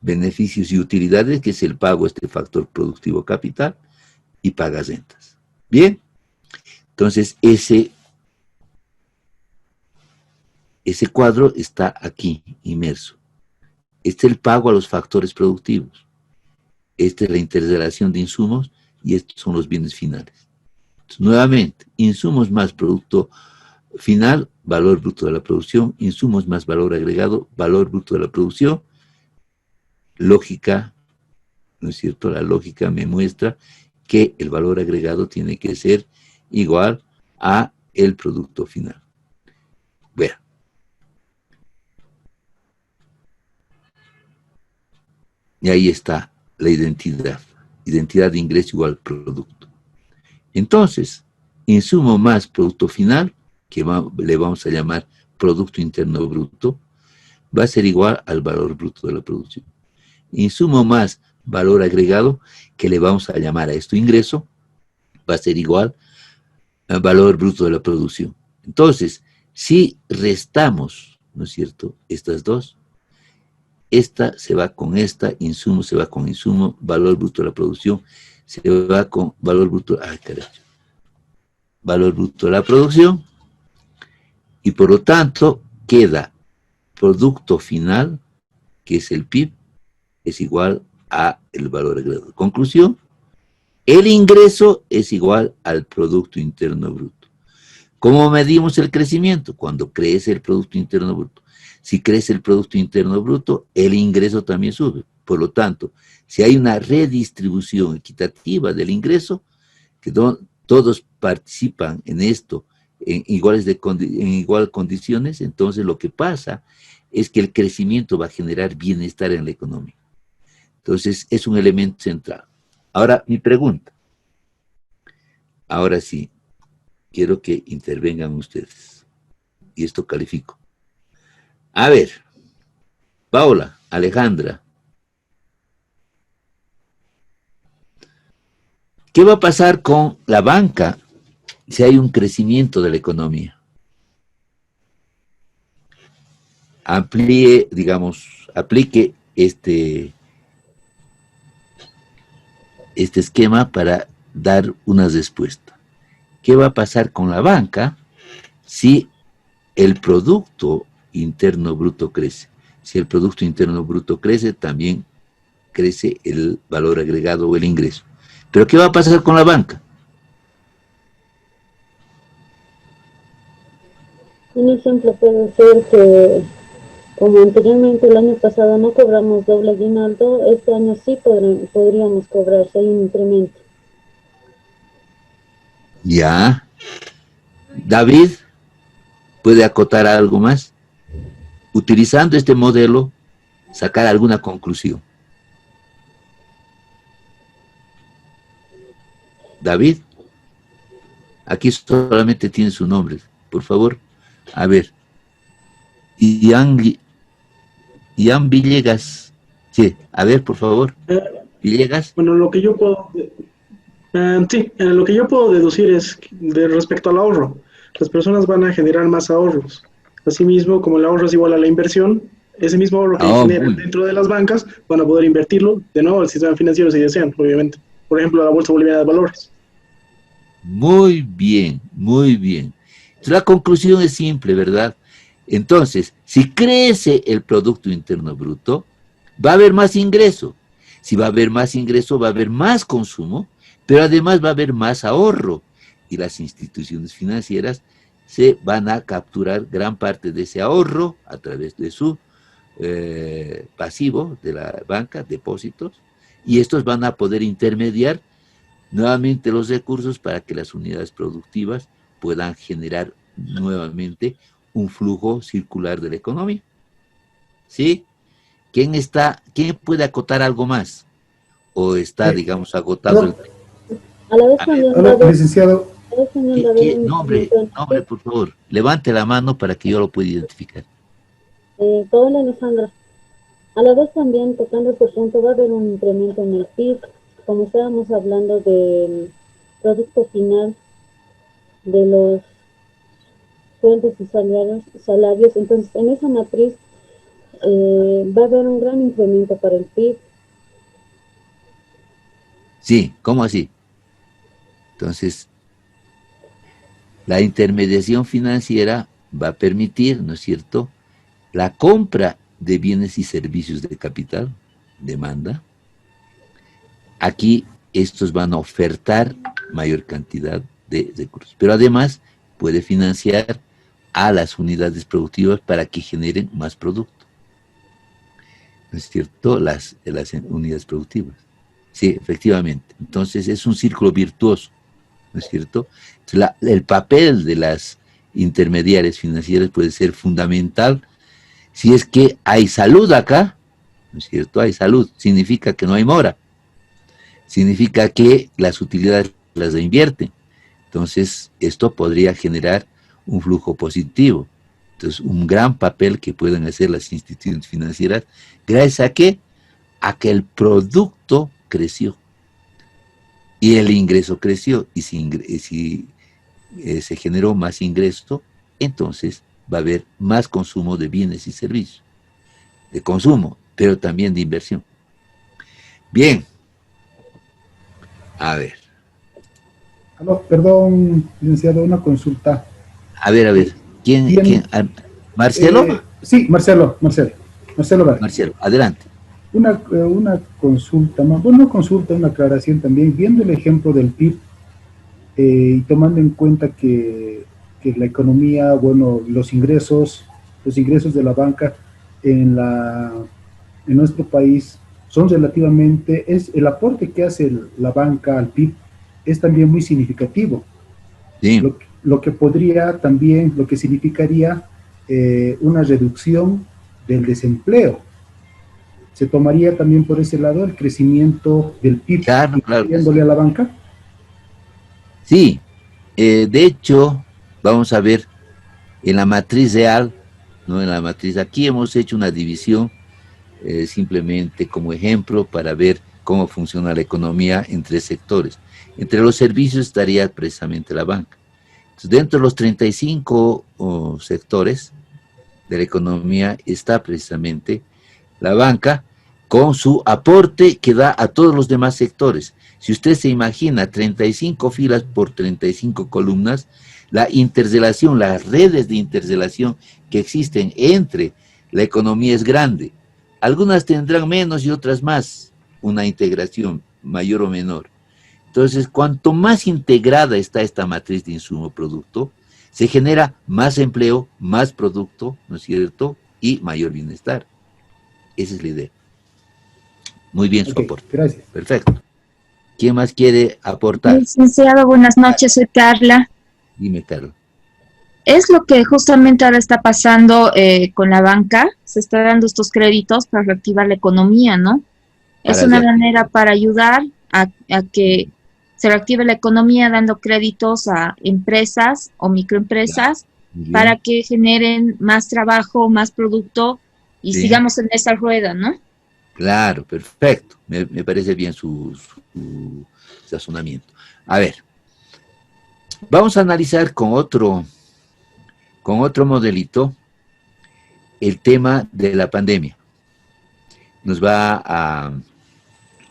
beneficios y utilidades, que es el pago este factor productivo capital, y paga rentas. Bien, entonces ese cuadro está aquí, inmerso. Este es el pago a los factores productivos. Esta es la interrelación de insumos y estos son los bienes finales. Entonces, nuevamente, insumos más producto final, valor bruto de la producción, insumos más valor agregado, valor bruto de la producción. Lógica, ¿no es cierto? La lógica me muestra que el valor agregado tiene que ser igual a el producto final. Bueno. Y ahí está la identidad. Identidad de ingreso igual producto. Entonces, insumo más producto final, que le vamos a llamar Producto Interno Bruto, va a ser igual al valor bruto de la producción. Insumo más valor agregado, que le vamos a llamar a esto ingreso, va a ser igual al valor bruto de la producción. Entonces, si restamos, ¿no es cierto?, estas dos, esta se va con esta, insumo se va con insumo, valor bruto de la producción se va con valor bruto, valor bruto de la producción, y por lo tanto queda producto final, que es el PIB, es igual a el valor agregado. Conclusión, el ingreso es igual al Producto Interno Bruto. ¿Cómo medimos el crecimiento? Cuando crece el Producto Interno Bruto. Si crece el Producto Interno Bruto, el ingreso también sube. Por lo tanto, si hay una redistribución equitativa del ingreso, que todos participan en esto en igual condiciones, entonces lo que pasa es que el crecimiento va a generar bienestar en la economía. Entonces, es un elemento central. Ahora, mi pregunta. Ahora sí, quiero que intervengan ustedes. Y esto califico. A ver, Paula, Alejandra. ¿Qué va a pasar con la banca si hay un crecimiento de la economía? Amplíe, digamos, aplique este esquema para dar una respuesta. ¿Qué va a pasar con la banca si el Producto Interno Bruto crece? Si el Producto Interno Bruto crece, también crece el valor agregado o el ingreso. ¿Pero qué va a pasar con la banca? Un ejemplo puede ser que, como anteriormente el año pasado no cobramos doble aguinaldo, este año sí podríamos cobrar, si hay un incremento. Ya. David, ¿puede acotar algo más? Utilizando este modelo, sacar alguna conclusión. David, aquí solamente tiene su nombre, por favor. A ver, Ian Villegas. Sí, a ver, por favor. Villegas. Bueno, lo que yo puedo... lo que yo puedo deducir es respecto al ahorro. Las personas van a generar más ahorros. Asimismo, como el ahorro es igual a la inversión, ese mismo ahorro que generan dentro de las bancas van a poder invertirlo de nuevo al sistema financiero si desean, obviamente. por ejemplo, la Bolsa Boliviana de Valores. Muy bien, muy bien. Entonces, la conclusión es simple, ¿verdad? Entonces, si crece el Producto Interno Bruto, va a haber más ingreso. Si va a haber más ingreso, va a haber más consumo, pero además va a haber más ahorro. Y las instituciones financieras se van a capturar gran parte de ese ahorro a través de su pasivo de la banca, depósitos, y estos van a poder intermediar nuevamente los recursos para que las unidades productivas puedan generar nuevamente un flujo circular de la economía. ¿Sí? ¿Quién puede acotar algo más? ¿O está, digamos, agotado el... A la vez también licenciado. Nombre, por favor. Levante la mano para que yo lo pueda identificar. Paola Alejandra. A la vez también, tocando este punto, va a haber un incremento en el PIB, como estábamos hablando del producto final de los sueldos y salarios. Entonces, en esa matriz va a haber un gran incremento para el PIB. Sí, ¿cómo así? Entonces, la intermediación financiera va a permitir, ¿no es cierto?, la compra de bienes y servicios de capital, demanda. Aquí estos van a ofertar mayor cantidad de recursos, pero además puede financiar a las unidades productivas para que generen más producto. ¿No es cierto? Las unidades productivas. Sí, efectivamente. Entonces es un círculo virtuoso, ¿no es cierto? Entonces, el papel de las intermediarias financieras puede ser fundamental si es que hay salud acá, ¿no es cierto? Hay salud, significa que no hay mora, significa que las utilidades las invierten. Entonces, esto podría generar un flujo positivo. Entonces, un gran papel que pueden hacer las instituciones financieras, gracias a qué? A que el producto creció y el ingreso creció, y si se generó más ingreso, entonces va a haber más consumo de bienes y servicios, de consumo, pero también de inversión. Bien, a ver. Perdón, licenciado, una consulta. A ver, ¿quién? ¿Marcelo? Sí, Marcelo Vargas. Marcelo, adelante. Una consulta más, bueno, no consulta, una aclaración también, viendo el ejemplo del PIB y tomando en cuenta que la economía, bueno, los ingresos de la banca en nuestro país son relativamente, el aporte que hace la banca al PIB es también muy significativo. Sí. Lo que significaría una reducción del desempleo. ¿Se tomaría también por ese lado el crecimiento del PIB incluyéndole a la banca? Sí, de hecho, vamos a ver, en la matriz real, ¿no? En la matriz, aquí hemos hecho una división simplemente como ejemplo para ver cómo funciona la economía en tres sectores. Entre los servicios estaría precisamente la banca. Entonces, dentro de los 35 sectores de la economía está precisamente la banca, con su aporte que da a todos los demás sectores. Si usted se imagina 35 filas por 35 columnas, la interrelación, las redes de interrelación que existen entre la economía es grande. Algunas tendrán menos y otras más, una integración mayor o menor. Entonces, cuanto más integrada está esta matriz de insumo-producto, se genera más empleo, más producto, ¿no es cierto?, y mayor bienestar. Esa es la idea. Muy bien su aporte. Gracias. Perfecto. ¿Quién más quiere aportar? Licenciado, buenas noches, soy Carla. Dime, Carla. Es lo que justamente ahora está pasando con la banca, se está dando estos créditos para reactivar la economía, ¿no? Es una manera para ayudar a que se reactive la economía dando créditos a empresas o microempresas para que generen más trabajo, más producto y sigamos en esa rueda, ¿no? Claro, perfecto. Me parece bien su razonamiento. A ver, vamos a analizar con otro modelito el tema de la pandemia. Nos va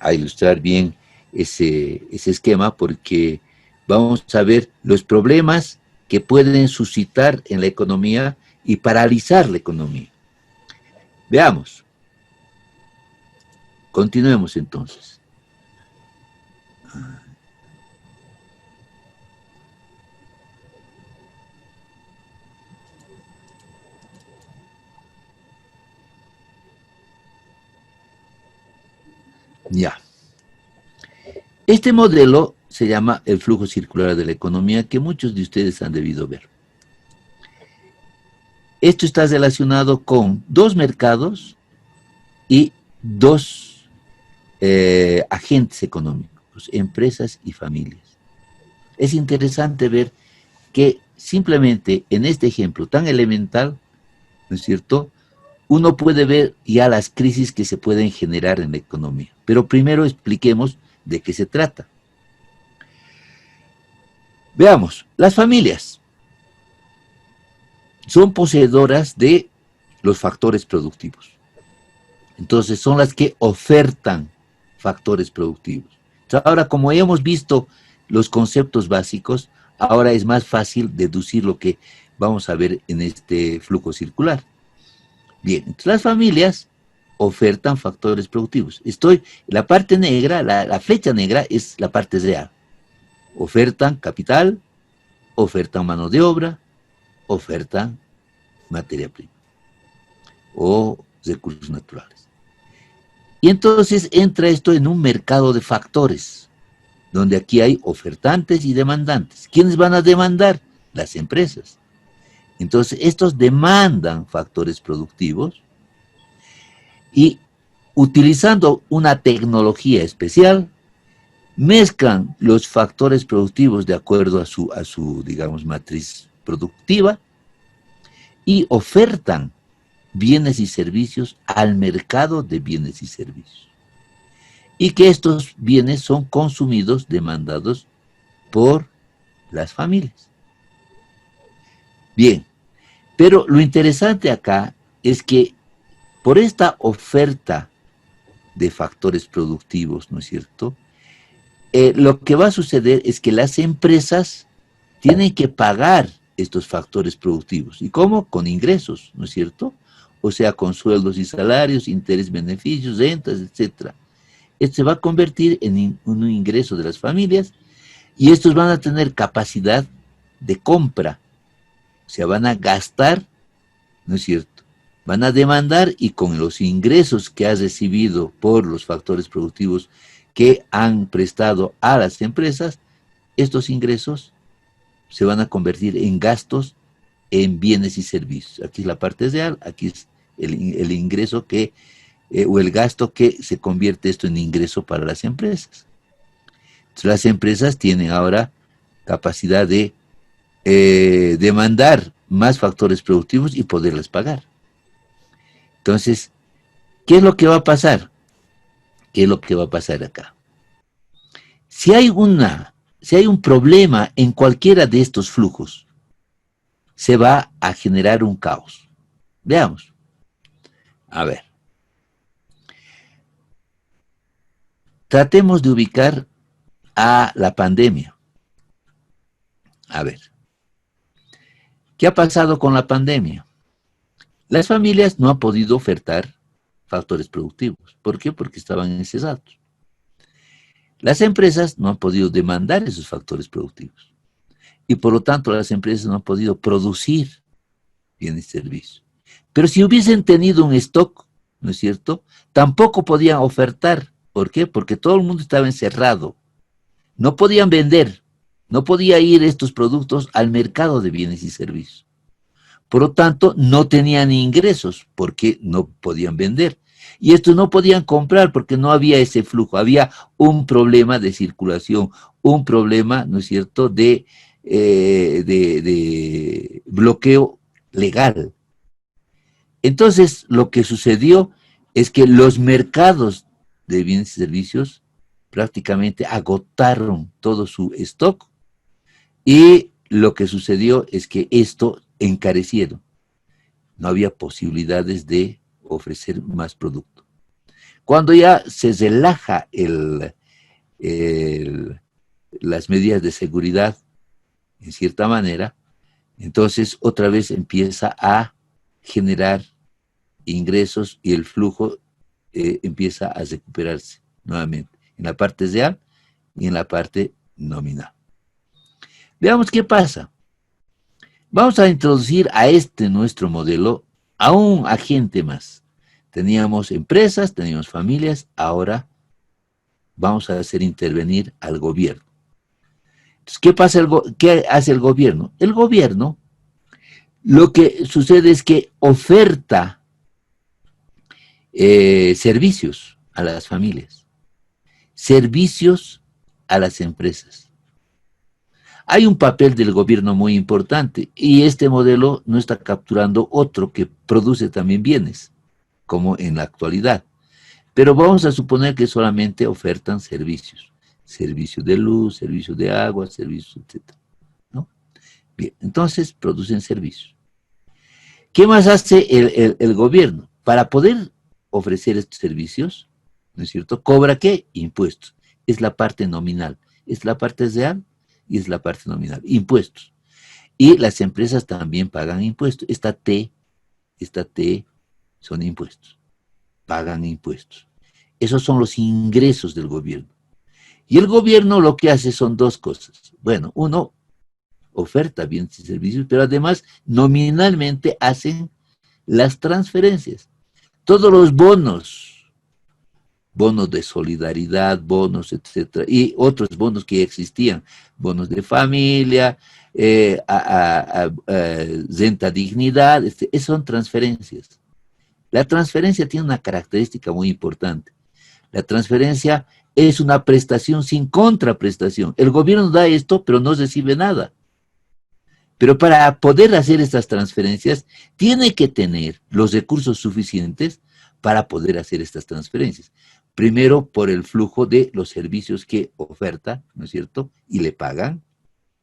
a ilustrar bien ese esquema, porque vamos a ver los problemas que pueden suscitar en la economía y paralizar la economía. Veamos. Continuemos entonces. Ya. Este modelo se llama el flujo circular de la economía, que muchos de ustedes han debido ver. Esto está relacionado con dos mercados y dos agentes económicos, empresas y familias. Es interesante ver que simplemente en este ejemplo tan elemental, ¿no es cierto?, uno puede ver ya las crisis que se pueden generar en la economía. Pero primero expliquemos de qué se trata. Veamos, las familias son poseedoras de los factores productivos. Entonces son las que ofertan factores productivos. Entonces, ahora, como ya hemos visto los conceptos básicos, ahora es más fácil deducir lo que vamos a ver en este flujo circular. Bien, entonces las familias ofertan factores productivos. La parte negra, la flecha negra es la parte real. Ofertan capital, ofertan mano de obra, ofertan materia prima o recursos naturales. Y entonces entra esto en un mercado de factores, donde aquí hay ofertantes y demandantes. ¿Quiénes van a demandar? Las empresas. Entonces, estos demandan factores productivos y utilizando una tecnología especial, mezclan los factores productivos de acuerdo a su, digamos, matriz productiva y ofertan bienes y servicios al mercado de bienes y servicios. Y que estos bienes son consumidos, demandados por las familias. Bien, pero lo interesante acá es que por esta oferta de factores productivos, ¿no es cierto?, lo que va a suceder es que las empresas tienen que pagar estos factores productivos. ¿Y cómo? Con ingresos, ¿no es cierto? O sea, con sueldos y salarios, intereses, beneficios, rentas, etc. Esto se va a convertir en un ingreso de las familias y estos van a tener capacidad de compra. O sea, van a gastar, ¿no es cierto? Van a demandar y con los ingresos que has recibido por los factores productivos que han prestado a las empresas, estos ingresos se van a convertir en gastos en bienes y servicios. Aquí es la parte real, aquí es el ingreso o el gasto que se convierte esto en ingreso para las empresas. Entonces, las empresas tienen ahora capacidad de demandar más factores productivos y poderles pagar. Entonces, ¿qué es lo que va a pasar? ¿Qué es lo que va a pasar acá? Si hay un problema en cualquiera de estos flujos, se va a generar un caos. Veamos. A ver. Tratemos de ubicar a la pandemia. A ver. ¿Qué ha pasado con la pandemia? Las familias no han podido ofertar factores productivos. ¿Por qué? Porque estaban encerrados. Las empresas no han podido demandar esos factores productivos. Y por lo tanto las empresas no han podido producir bienes y servicios. Pero si hubiesen tenido un stock, ¿no es cierto?, tampoco podían ofertar. ¿Por qué? Porque todo el mundo estaba encerrado. No podían vender. No podía ir estos productos al mercado de bienes y servicios. Por lo tanto, no tenían ingresos porque no podían vender. Y estos no podían comprar porque no había ese flujo. Había un problema de circulación, un problema, ¿no es cierto?, de bloqueo legal. Entonces, lo que sucedió es que los mercados de bienes y servicios prácticamente agotaron todo su stock y lo que sucedió es que esto encarecieron. No había posibilidades de ofrecer más producto. Cuando ya se relaja las medidas de seguridad, en cierta manera, entonces otra vez empieza a generar ingresos y el flujo empieza a recuperarse nuevamente, en la parte real y en la parte nominal. Veamos qué pasa. Vamos a introducir a nuestro modelo a un agente más. Teníamos empresas, teníamos familias, ahora vamos a hacer intervenir al gobierno. Entonces, ¿qué hace el gobierno? El gobierno, lo que sucede es que oferta servicios a las familias, servicios a las empresas. Hay un papel del gobierno muy importante y este modelo no está capturando otro que produce también bienes, como en la actualidad. Pero vamos a suponer que solamente ofertan servicios. Servicio de luz, servicio de agua, servicios, etc. ¿No? Bien, entonces producen servicios. ¿Qué más hace el gobierno? Para poder ofrecer estos servicios, ¿no es cierto? ¿Cobra qué? Impuestos. Es la parte nominal. Es la parte real y es la parte nominal. Impuestos. Y las empresas también pagan impuestos. Esta T son impuestos. Pagan impuestos. Esos son los ingresos del gobierno. Y el gobierno lo que hace son dos cosas. Bueno, uno, oferta bienes y servicios, pero además nominalmente hacen las transferencias. Todos los bonos de solidaridad, bonos, etcétera, y otros bonos que ya existían, bonos de familia, renta dignidad, esas son transferencias. La transferencia tiene una característica muy importante. La transferencia es una prestación sin contraprestación. El gobierno da esto, pero no recibe nada. Pero para poder hacer estas transferencias, tiene que tener los recursos suficientes para poder hacer estas transferencias. Primero, por el flujo de los servicios que oferta, ¿no es cierto? Y le pagan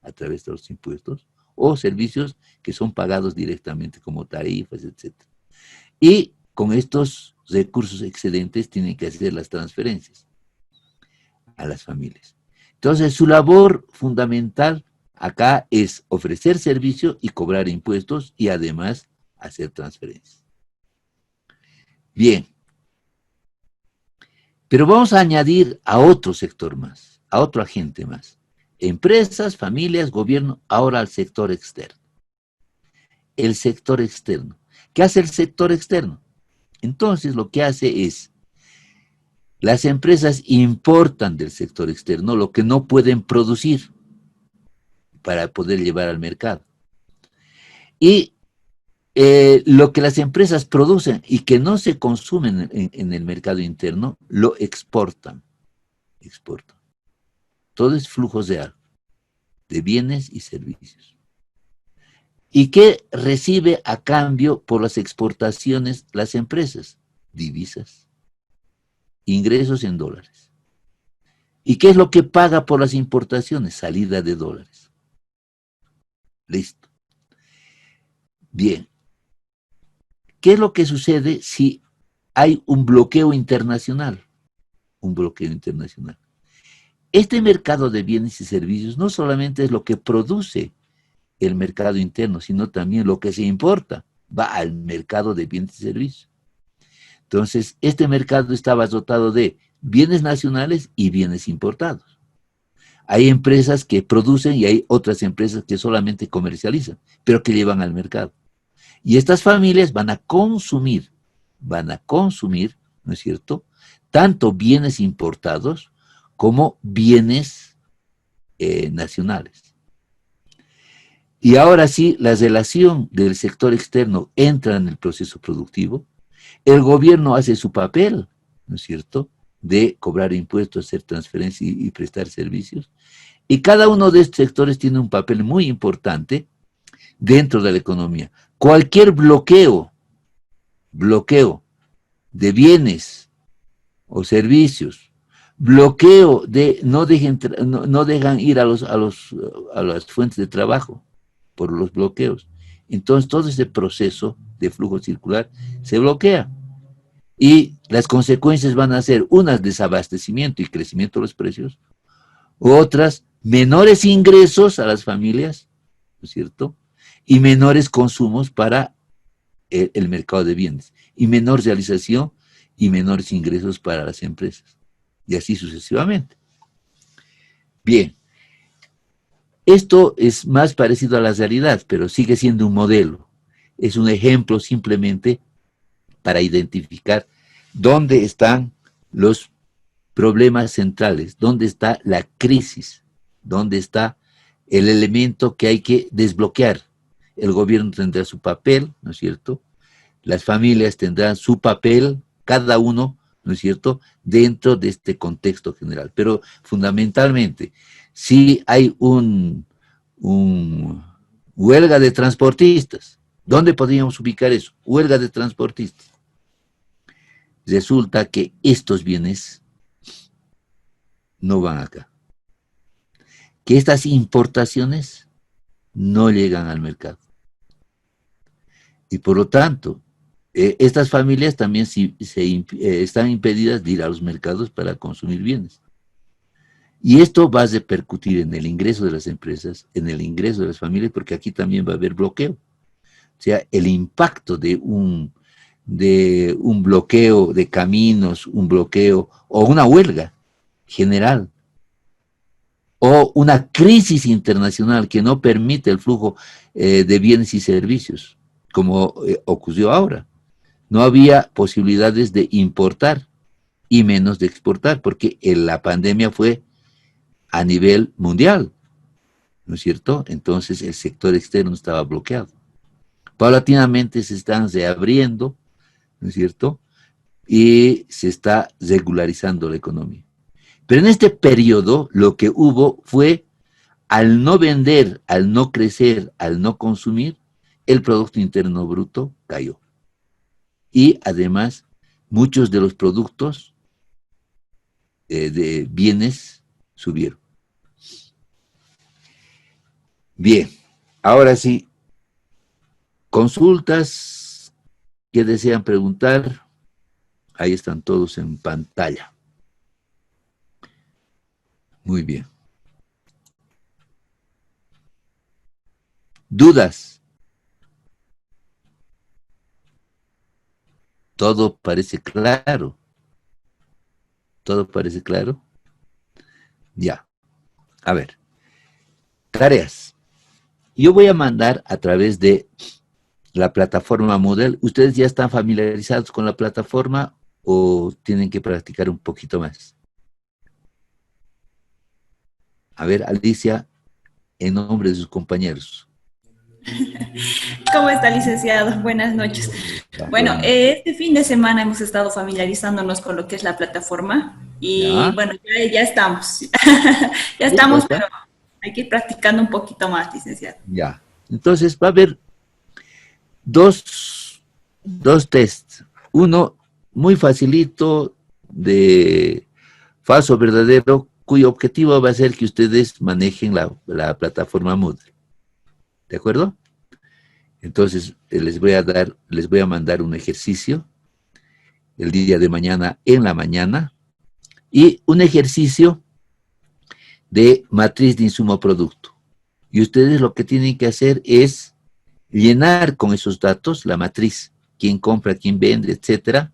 a través de los impuestos, o servicios que son pagados directamente como tarifas, etc. Y con estos recursos excedentes tienen que hacer las transferencias a las familias. Entonces, su labor fundamental acá es ofrecer servicio y cobrar impuestos y además hacer transferencias. Bien. Pero vamos a añadir a otro sector más, a otro agente más. Empresas, familias, gobierno, ahora al sector externo. El sector externo. ¿Qué hace el sector externo? Entonces, lo que hace es, las empresas importan del sector externo lo que no pueden producir para poder llevar al mercado. Y lo que las empresas producen y que no se consumen en el mercado interno, lo exportan. Todo es flujo real de bienes y servicios. ¿Y qué recibe a cambio por las exportaciones las empresas? Divisas, ingresos en dólares. ¿Y qué es lo que paga por las importaciones? Salida de dólares. Listo. Bien. ¿Qué es lo que sucede si hay un bloqueo internacional? Un bloqueo internacional. Este mercado de bienes y servicios no solamente es lo que produce el mercado interno, sino también lo que se importa, va al mercado de bienes y servicios. Entonces, este mercado estaba dotado de bienes nacionales y bienes importados. Hay empresas que producen y hay otras empresas que solamente comercializan, pero que llevan al mercado. Y estas familias van a consumir, ¿no es cierto?, tanto bienes importados como bienes nacionales. Y ahora sí, la relación del sector externo entra en el proceso productivo. El gobierno hace su papel, ¿no es cierto?, de cobrar impuestos, hacer transferencias y prestar servicios. Y cada uno de estos sectores tiene un papel muy importante dentro de la economía. Cualquier bloqueo de bienes o servicios, bloqueo de no dejan ir a las fuentes de trabajo por los bloqueos. Entonces todo ese proceso de flujo circular se bloquea. y las consecuencias van a ser unas desabastecimiento y crecimiento de los precios, u otras menores ingresos a las familias, ¿no es cierto? Y menores consumos para el mercado de bienes, y menor realización y menores ingresos para las empresas, y así sucesivamente. Bien, esto es más parecido a la realidad, pero sigue siendo un modelo, es un ejemplo simplemente para identificar dónde están los problemas centrales, dónde está la crisis, dónde está el elemento que hay que desbloquear. El gobierno tendrá su papel, ¿no es cierto? Las familias tendrán su papel, cada uno, ¿no es cierto?, dentro de este contexto general. Pero fundamentalmente, si hay un huelga de transportistas, ¿dónde podríamos ubicar eso? Huelga de transportistas. Resulta que estos bienes no van acá. Que estas importaciones no llegan al mercado. Y por lo tanto, estas familias también están impedidas de ir a los mercados para consumir bienes. Y esto va a repercutir en el ingreso de las empresas, en el ingreso de las familias, porque aquí también va a haber bloqueo. O sea, el impacto de un bloqueo de caminos, un bloqueo o una huelga general, o una crisis internacional que no permite el flujo de bienes y servicios, como ocurrió ahora. No había posibilidades de importar y menos de exportar, porque la pandemia fue a nivel mundial, ¿no es cierto? Entonces el sector externo estaba bloqueado. Paulatinamente se están reabriendo, ¿no es cierto? Y se está regularizando la economía. Pero en este periodo lo que hubo fue, al no vender, al no crecer, al no consumir, el Producto Interno Bruto cayó. Y además, muchos de los productos de bienes subieron. Bien, ahora sí, consultas que desean preguntar, ahí están todos en pantalla. Muy bien. ¿Dudas? Todo parece claro. ¿Todo parece claro? Ya. A ver. Tareas. Yo voy a mandar a través de la plataforma Moodle. ¿Ustedes ya están familiarizados con la plataforma o tienen que practicar un poquito más? A ver, Alicia, en nombre de sus compañeros. ¿Cómo está, licenciado? Buenas noches. Bueno, este fin de semana hemos estado familiarizándonos con lo que es la plataforma y bueno, ya estamos. Ya estamos, pero hay que ir practicando un poquito más, licenciado. Ya. Entonces va a haber dos tests. Uno muy facilito de falso verdadero, cuyo objetivo va a ser que ustedes manejen la plataforma Moodle. ¿De acuerdo? Entonces les voy a mandar un ejercicio el día de mañana en la mañana y un ejercicio de matriz de insumo producto. Y ustedes lo que tienen que hacer es llenar con esos datos la matriz, quién compra, quién vende, etcétera.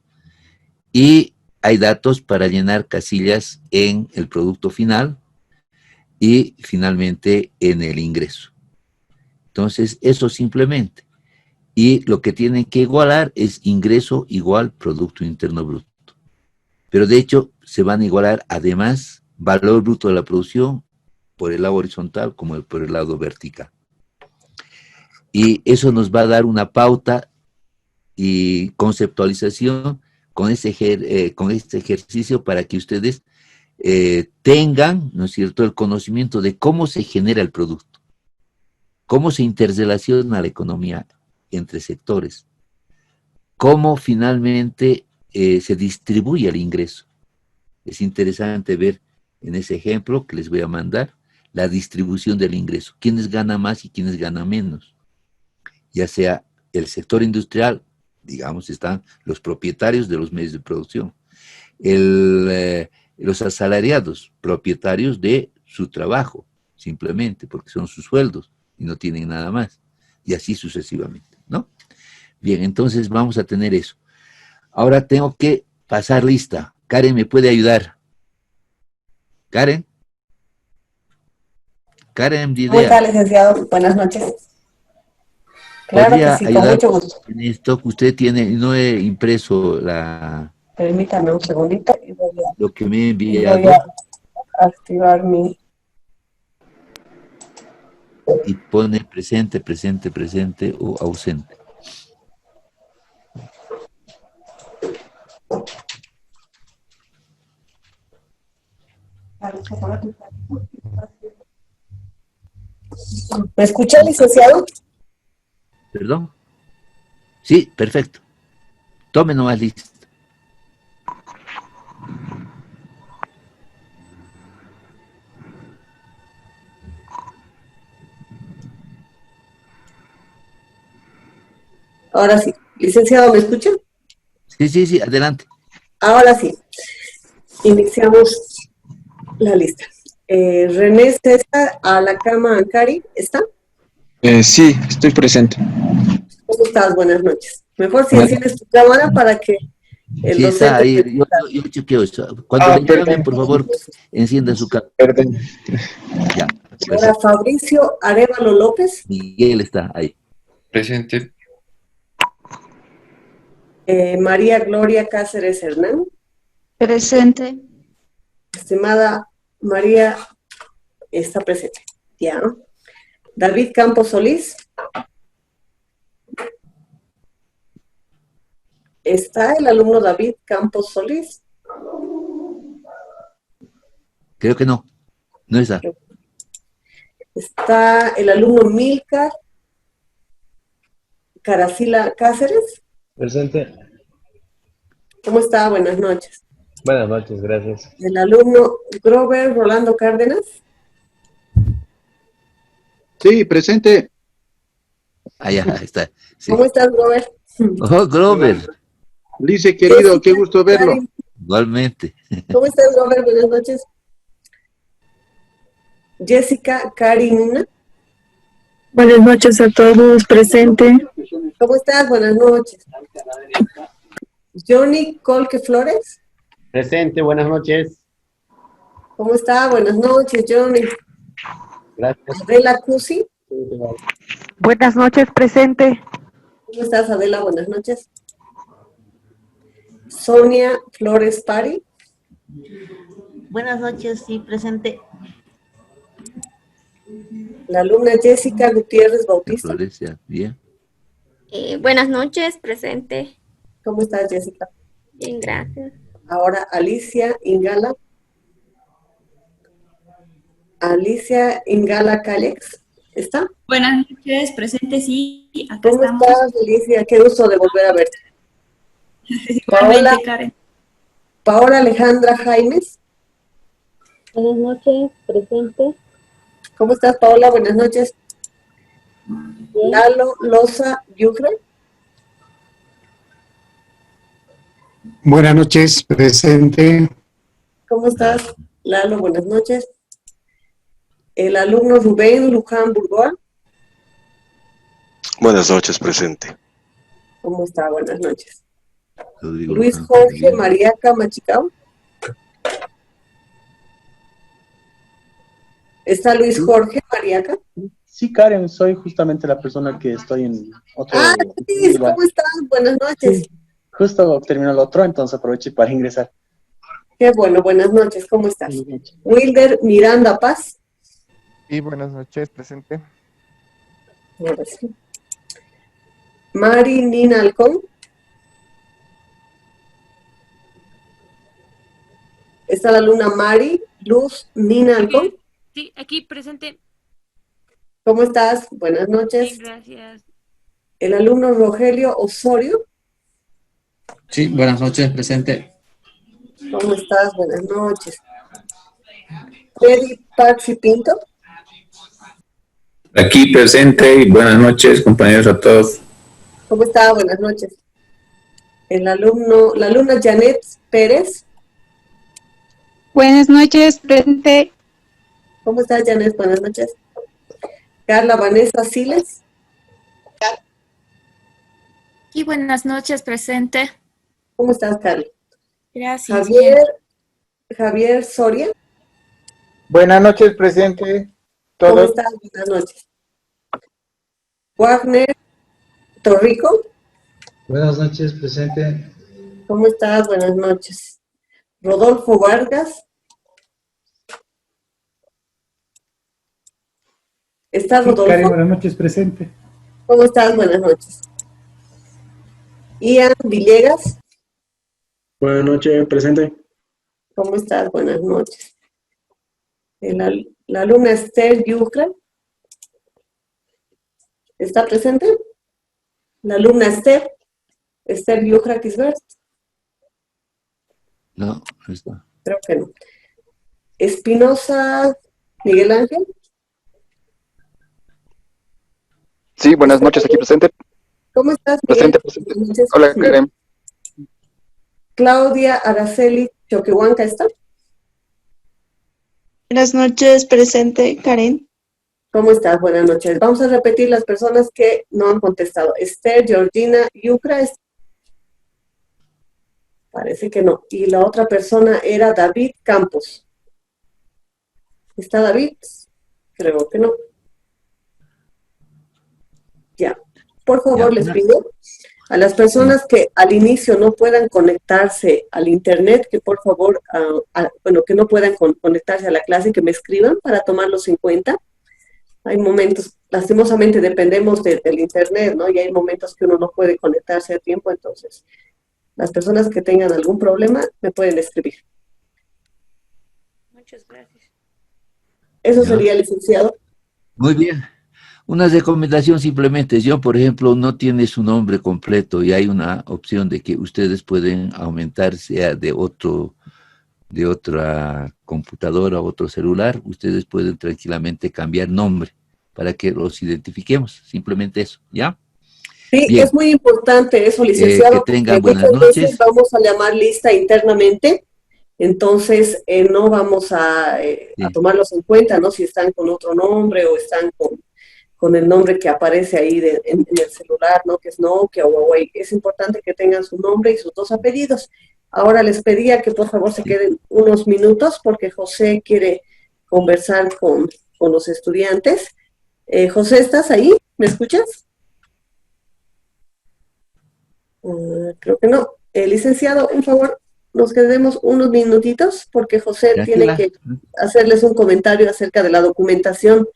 Y hay datos para llenar casillas en el producto final y finalmente en el ingreso. Entonces, eso simplemente. Y lo que tienen que igualar es ingreso igual Producto Interno Bruto. Pero de hecho, se van a igualar además valor bruto de la producción por el lado horizontal como por el lado vertical. Y eso nos va a dar una pauta y conceptualización con este ejercicio para que ustedes tengan, ¿no es cierto?, el conocimiento de cómo se genera el producto, cómo se interrelaciona la economía entre sectores, cómo finalmente se distribuye el ingreso. Es interesante ver en ese ejemplo que les voy a mandar la distribución del ingreso, quiénes ganan más y quiénes ganan menos, ya sea el sector industrial digamos, están los propietarios de los medios de producción. Los asalariados, propietarios de su trabajo, simplemente, porque son sus sueldos y no tienen nada más. Y así sucesivamente, ¿no? Bien, entonces vamos a tener eso. Ahora tengo que pasar lista. Karen, ¿me puede ayudar? Karen. Karen, ¿Cómo está, licenciado? Buenas noches. Claro que sí, con mucho gusto. En esto que usted tiene, no he impreso Permítame un segundito y lo que me he enviado. voy a activar mi... Y pone presente, presente, presente o ausente. ¿Me escucha, licenciado? ¿Perdón? Sí, perfecto. Tome nomás lista. Ahora sí. Licenciado, ¿me escucha? Sí, adelante. Ahora sí. Iniciamos la lista. René César Alacama Ancari, ¿está? Sí, estoy presente. ¿Cómo estás? Buenas noches. Mejor si enciendes tu cámara para que el Sí, está docente... ahí. Yo chequeo eso. Cuando le llamen, por favor, encienda su cámara. Perdón. Ya. Ahora Fabricio Arévalo López. Miguel está ahí. Presente. María Gloria Cáceres Hernán. Presente. Estimada María, está presente. Ya. David Campos Solís. ¿Está el alumno David Campos Solís? Creo que no. No está. ¿Está el alumno Milcar Caracila Cáceres? Presente. ¿Cómo está? Buenas noches. Buenas noches, gracias. El alumno Grover Rolando Cárdenas. Sí, presente. Allá está. Sí. ¿Cómo estás, Grover? Oh, Grover. Lice, querido, qué gusto verlo. Igualmente. ¿Cómo estás, Grover? Buenas noches. Jessica Karina. Buenas noches a todos, presente. ¿Cómo estás? Buenas noches. Johnny Colque Flores. Presente, buenas noches. ¿Cómo está? Buenas noches, Johnny. Gracias. Adela Cusi. Buenas noches, presente. ¿Cómo estás, Adela? Buenas noches. Sonia Flores Pari. Buenas noches, sí, presente. La alumna Jessica Gutiérrez Bautista. Florencia, bien. Buenas noches, presente. ¿Cómo estás, Jessica? Bien, gracias. Ahora Alicia Ingala. Alicia Ingala Callex, ¿está? Buenas noches, presente, sí. Acá ¿Cómo estamos. estás, Alicia? Qué gusto de volver a verte. Igualmente, Karen. Paola Alejandra Jaimes. Buenas noches, presente. ¿Cómo estás, Paola? Buenas noches. Lalo Loza Yucre. Buenas noches, presente. ¿Cómo estás, Lalo? Buenas noches. El alumno Rubén Luján Burgoa. Buenas noches, presente. ¿Cómo está? Buenas noches. Rodrigo Luis Luján, Jorge bien. Mariaca Machicao. ¿Está Luis Jorge Mariaca? Sí, Karen, soy justamente la persona que estoy en otro... Ah, Luis, ¿cómo estás? Buenas noches. Sí, justo terminó el otro, entonces aproveché para ingresar. Qué bueno, buenas noches, ¿cómo estás? Wilder Miranda Paz. Sí, buenas noches, presente. Ahora sí. Mari Nina Alcón. ¿Está la alumna Mari Luz Nina Alcón? Sí, aquí presente. ¿Cómo estás? Buenas noches. Bien, gracias. El alumno Rogelio Osorio. Sí, buenas noches, presente. ¿Cómo estás? Buenas noches. Freddy Paxi Pinto. Aquí presente y buenas noches, compañeros a todos. ¿Cómo está? Buenas noches. la alumna Janet Pérez. Buenas noches, presente. ¿Cómo estás, Janet? Buenas noches. Carla Vanessa Siles. Y buenas noches, presente. ¿Cómo estás, Carla? Gracias. Bien. Javier Soria. Buenas noches, presente. ¿Cómo Todos. estás? Buenas noches. Wagner Torrico. Buenas noches, presente. ¿Cómo estás? Buenas noches. Rodolfo Vargas. ¿Estás, Rodolfo? Karen, buenas noches, presente. ¿Cómo estás? Buenas noches. Ian Villegas. Buenas noches, presente. ¿Cómo estás? Buenas noches. La alumna Esther Yucra. ¿Está presente? La alumna Esther Yucra Kisbert. No, no está. Creo que no. Espinosa Miguel Ángel. Sí, buenas noches, aquí presente. ¿Cómo estás, Miguel? Presente. Hola, Karen. Claudia Araceli Choquehuanca, ¿está? Buenas noches, presente, Karen. ¿Cómo estás? Buenas noches. Vamos a repetir las personas que no han contestado. Esther, Georgina, Yucra. Parece que no. Y la otra persona era David Campos. ¿Está David? Creo que no. Ya. Por favor, les pido a las personas que al inicio no puedan conectarse al internet, que por favor, que no puedan conectarse a la clase, que me escriban para tomarlos en cuenta. Hay momentos, lastimosamente dependemos del internet, ¿no? Y hay momentos que uno no puede conectarse a tiempo, entonces las personas que tengan algún problema me pueden escribir. Muchas gracias. Eso sería, licenciado. Muy bien. Una recomendación simplemente, yo por ejemplo no tiene su nombre completo y hay una opción de que ustedes pueden aumentar, sea de otra computadora o otro celular, ustedes pueden tranquilamente cambiar nombre para que los identifiquemos, simplemente eso, ¿ya? Sí, bien. Es muy importante eso, licenciado. Que tengan porque buenas muchas veces noches. vamos a llamar lista internamente, entonces no vamos a tomarlos en cuenta, ¿no? Si están con otro nombre o están con el nombre que aparece ahí en el celular, ¿no? Que es Nokia o Huawei. Es importante que tengan su nombre y sus dos apellidos. Ahora les pedía que por favor se queden unos minutos porque José quiere conversar con los estudiantes. José, ¿estás ahí? ¿Me escuchas? Creo que no. Licenciado, por favor, nos quedemos unos minutitos porque José tiene que hacerles un comentario acerca de la documentación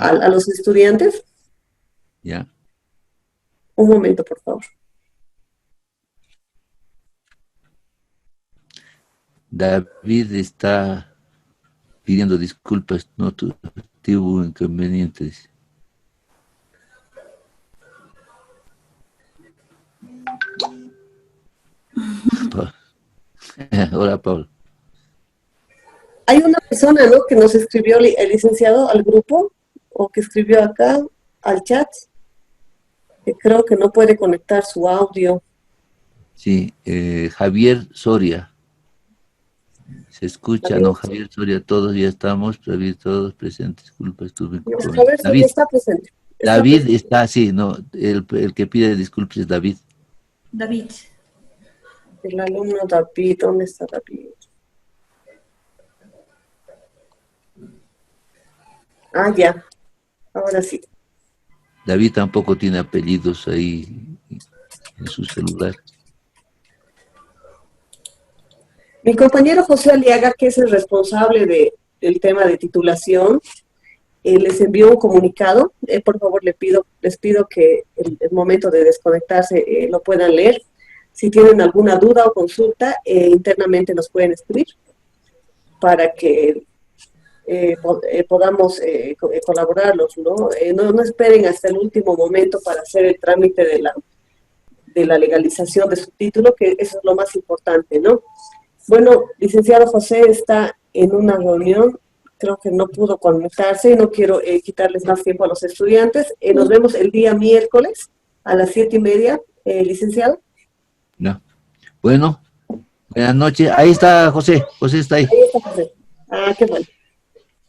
a los estudiantes. Ya. Un momento, por favor. David está pidiendo disculpas, no tuvo inconvenientes. Hola, Pablo. Hay una persona, ¿no?, que nos escribió, el licenciado, al grupo, o que escribió acá, al chat, que creo que no puede conectar su audio. Sí, Javier Soria. ¿Se escucha? Javier No, Javier Soria, todos ya estamos, David, todos presentes, disculpa, estuve Javier inconveniente. Soria está presente. David está, sí, no, el que pide disculpas es David. David. El alumno David, ¿dónde está David? Ah, ya, ahora sí. David tampoco tiene apellidos ahí en su celular. Mi compañero José Aliaga, que es el responsable del tema de titulación, les envió un comunicado. Por favor, les pido que el momento de desconectarse lo puedan leer. Si tienen alguna duda o consulta, internamente nos pueden escribir para que podamos colaborarlos, ¿no? No esperen hasta el último momento para hacer el trámite de la legalización de su título, que eso es lo más importante, ¿no? Bueno, licenciado José está en una reunión, creo que no pudo conectarse, no quiero quitarles más tiempo a los estudiantes. Nos vemos el día miércoles a las 7:30, licenciado. No. Bueno, buenas noches. Ahí está José. José está ahí. Ahí está José. Ah, qué bueno.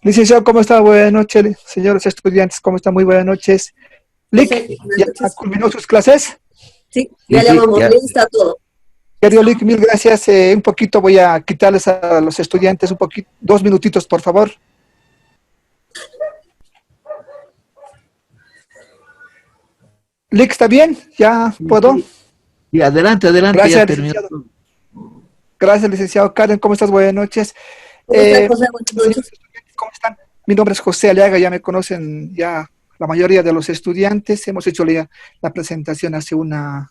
Licenciado, ¿cómo está? Buenas noches, señores estudiantes, ¿cómo están? Muy buenas noches. Lick, ¿ya culminó sus clases? Sí, ya le vamos, ya está todo. Querido Lick, mil gracias. Un poquito voy a quitarles a los estudiantes un poquito, 2 minutitos, por favor. Lick, ¿está bien? ¿Ya puedo? Sí, adelante, adelante. Gracias, ya terminó. licenciado. Gracias, licenciado. Karen, ¿cómo estás? Buenas noches. ¿Cómo está, José? Buenas noches. ¿Cómo están? Mi nombre es José Aliaga, ya me conocen ya la mayoría de los estudiantes. Hemos hecho la presentación hace una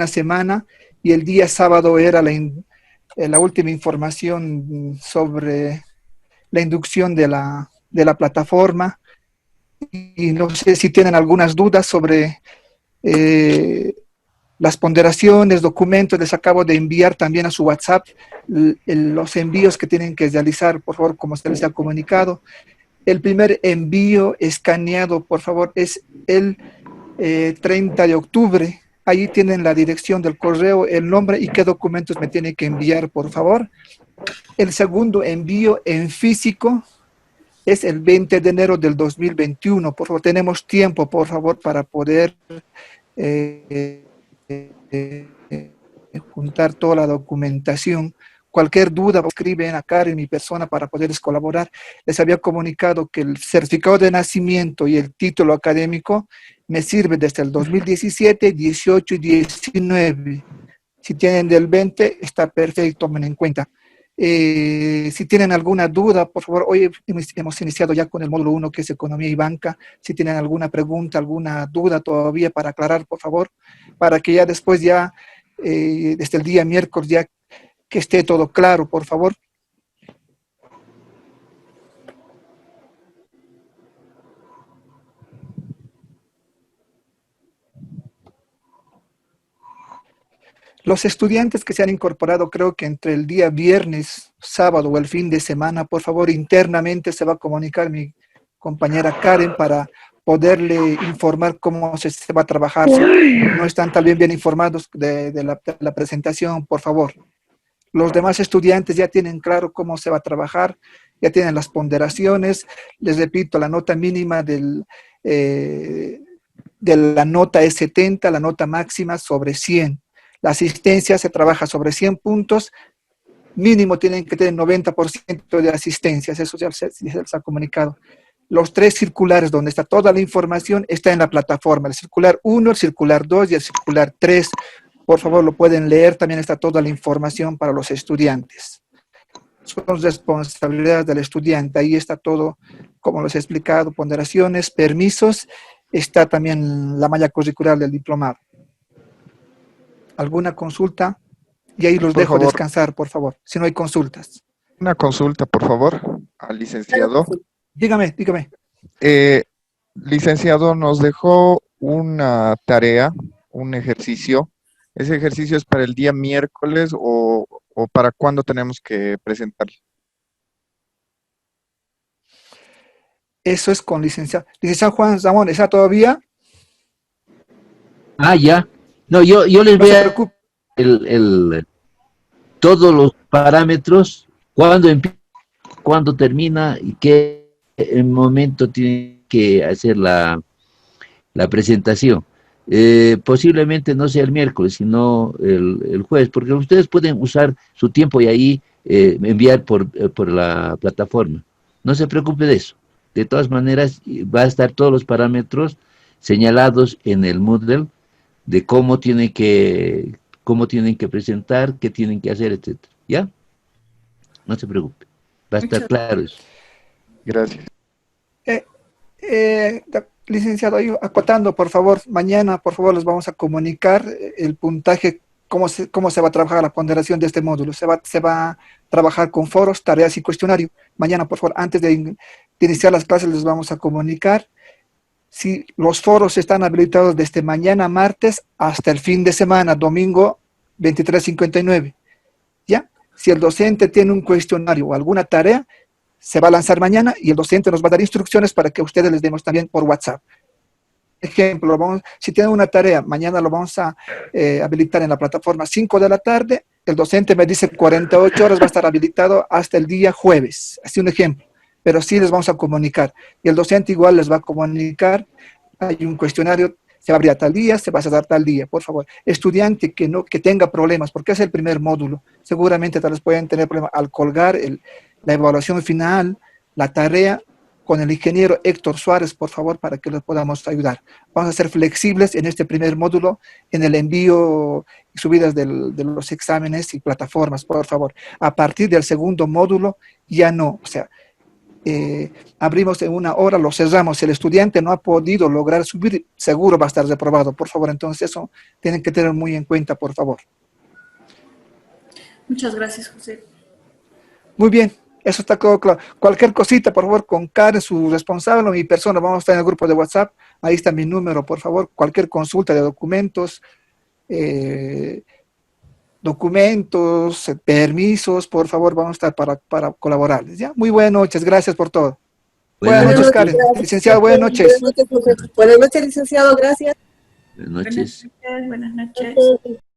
semana y el día sábado era la última información sobre la inducción de la plataforma. Y no sé si tienen algunas dudas sobre las ponderaciones, documentos. Les acabo de enviar también a su WhatsApp los envíos que tienen que realizar, por favor, como se les ha comunicado. El primer envío escaneado, por favor, es el 30 de octubre. Ahí tienen la dirección del correo, el nombre y qué documentos me tienen que enviar, por favor. El segundo envío en físico es el 20 de enero del 2021. Por favor, tenemos tiempo, por favor, para poder juntar toda la documentación. Cualquier duda, escriben a Karen, mi persona, para poderles colaborar. Les había comunicado que el certificado de nacimiento y el título académico me sirve desde el 2017, 18 y 19. Si tienen del 20, está perfecto, tomen en cuenta. Si tienen alguna duda, por favor, hoy hemos iniciado ya con el módulo 1, que es Economía y Banca. Si tienen alguna pregunta, alguna duda todavía para aclarar, por favor, para que ya después desde el día miércoles, ya que esté todo claro, por favor. Los estudiantes que se han incorporado, creo que entre el día viernes, sábado o el fin de semana, por favor, internamente se va a comunicar mi compañera Karen para poderle informar cómo se va a trabajar. Si no están también bien informados de la presentación, por favor. Los demás estudiantes ya tienen claro cómo se va a trabajar, ya tienen las ponderaciones. Les repito, la nota mínima de la nota es 70, la nota máxima sobre 100. La asistencia se trabaja sobre 100 puntos, mínimo tienen que tener 90% de asistencias, eso ya se les ha comunicado. Los 3 circulares donde está toda la información está en la plataforma, el circular 1, el circular 2 y el circular 3. Por favor, lo pueden leer, también está toda la información para los estudiantes. Son responsabilidades del estudiante, ahí está todo, como les he explicado, ponderaciones, permisos, está también la malla curricular del diplomado. ¿Alguna consulta? Y ahí los dejo descansar, por favor, si no hay consultas. Una consulta, por favor, al licenciado. Dígame. Licenciado, nos dejó una tarea, un ejercicio. ¿Ese ejercicio es para el día miércoles o para cuándo tenemos que presentarlo? Eso es con licenciado. Licenciado Juan Ramón, ¿está todavía? Ah, ya. No, yo les voy a todos los parámetros, cuándo termina y qué momento tiene que hacer la presentación. Posiblemente no sea el miércoles, sino el jueves, porque ustedes pueden usar su tiempo y ahí enviar por la plataforma. No se preocupe de eso. De todas maneras, va a estar todos los parámetros señalados en el Moodle de cómo tienen que presentar, qué tienen que hacer, etcétera. ¿Ya? No se preocupe. Va a estar claro eso. Gracias. Licenciado, acotando, por favor, mañana, por favor, les vamos a comunicar el puntaje, cómo se va a trabajar la ponderación de este módulo. Se va a trabajar con foros, tareas y cuestionario. Mañana, por favor, antes de iniciar las clases, les vamos a comunicar. Si los foros están habilitados desde mañana martes hasta el fin de semana, domingo 23:59. ¿Ya? Si el docente tiene un cuestionario o alguna tarea, se va a lanzar mañana y el docente nos va a dar instrucciones para que ustedes les demos también por WhatsApp. ejemplo, si tienen una tarea, mañana lo vamos a habilitar en la plataforma 5 de la tarde, el docente me dice 48 horas va a estar habilitado hasta el día jueves, así un ejemplo, pero sí les vamos a comunicar, y el docente igual les va a comunicar, hay un cuestionario, se va a abrir a tal día, se va a dar tal día, por favor. Estudiante que tenga problemas, porque es el primer módulo, seguramente tal vez pueden tener problemas al colgar la evaluación final, la tarea, con el ingeniero Héctor Suárez, por favor, para que les podamos ayudar. Vamos a ser flexibles en este primer módulo, en el envío y subidas de los exámenes y plataformas, por favor. A partir del segundo módulo, ya no, o sea, abrimos en 1 hora, lo cerramos. Si el estudiante no ha podido lograr subir, seguro va a estar reprobado, por favor. Entonces eso tienen que tener muy en cuenta, por favor. Muchas gracias, José. Muy bien. Eso está todo claro. Cualquier cosita, por favor, con Karen, su responsable, o mi persona, vamos a estar en el grupo de WhatsApp. Ahí está mi número, por favor. Cualquier consulta de documentos, permisos, por favor, vamos a estar para colaborarles. ¿Ya? Muy buenas noches, gracias por todo. Buenas noches, Karen. Licenciado, buenas noches. Buenas noches, licenciado, gracias. Buenas noches. Buenas noches.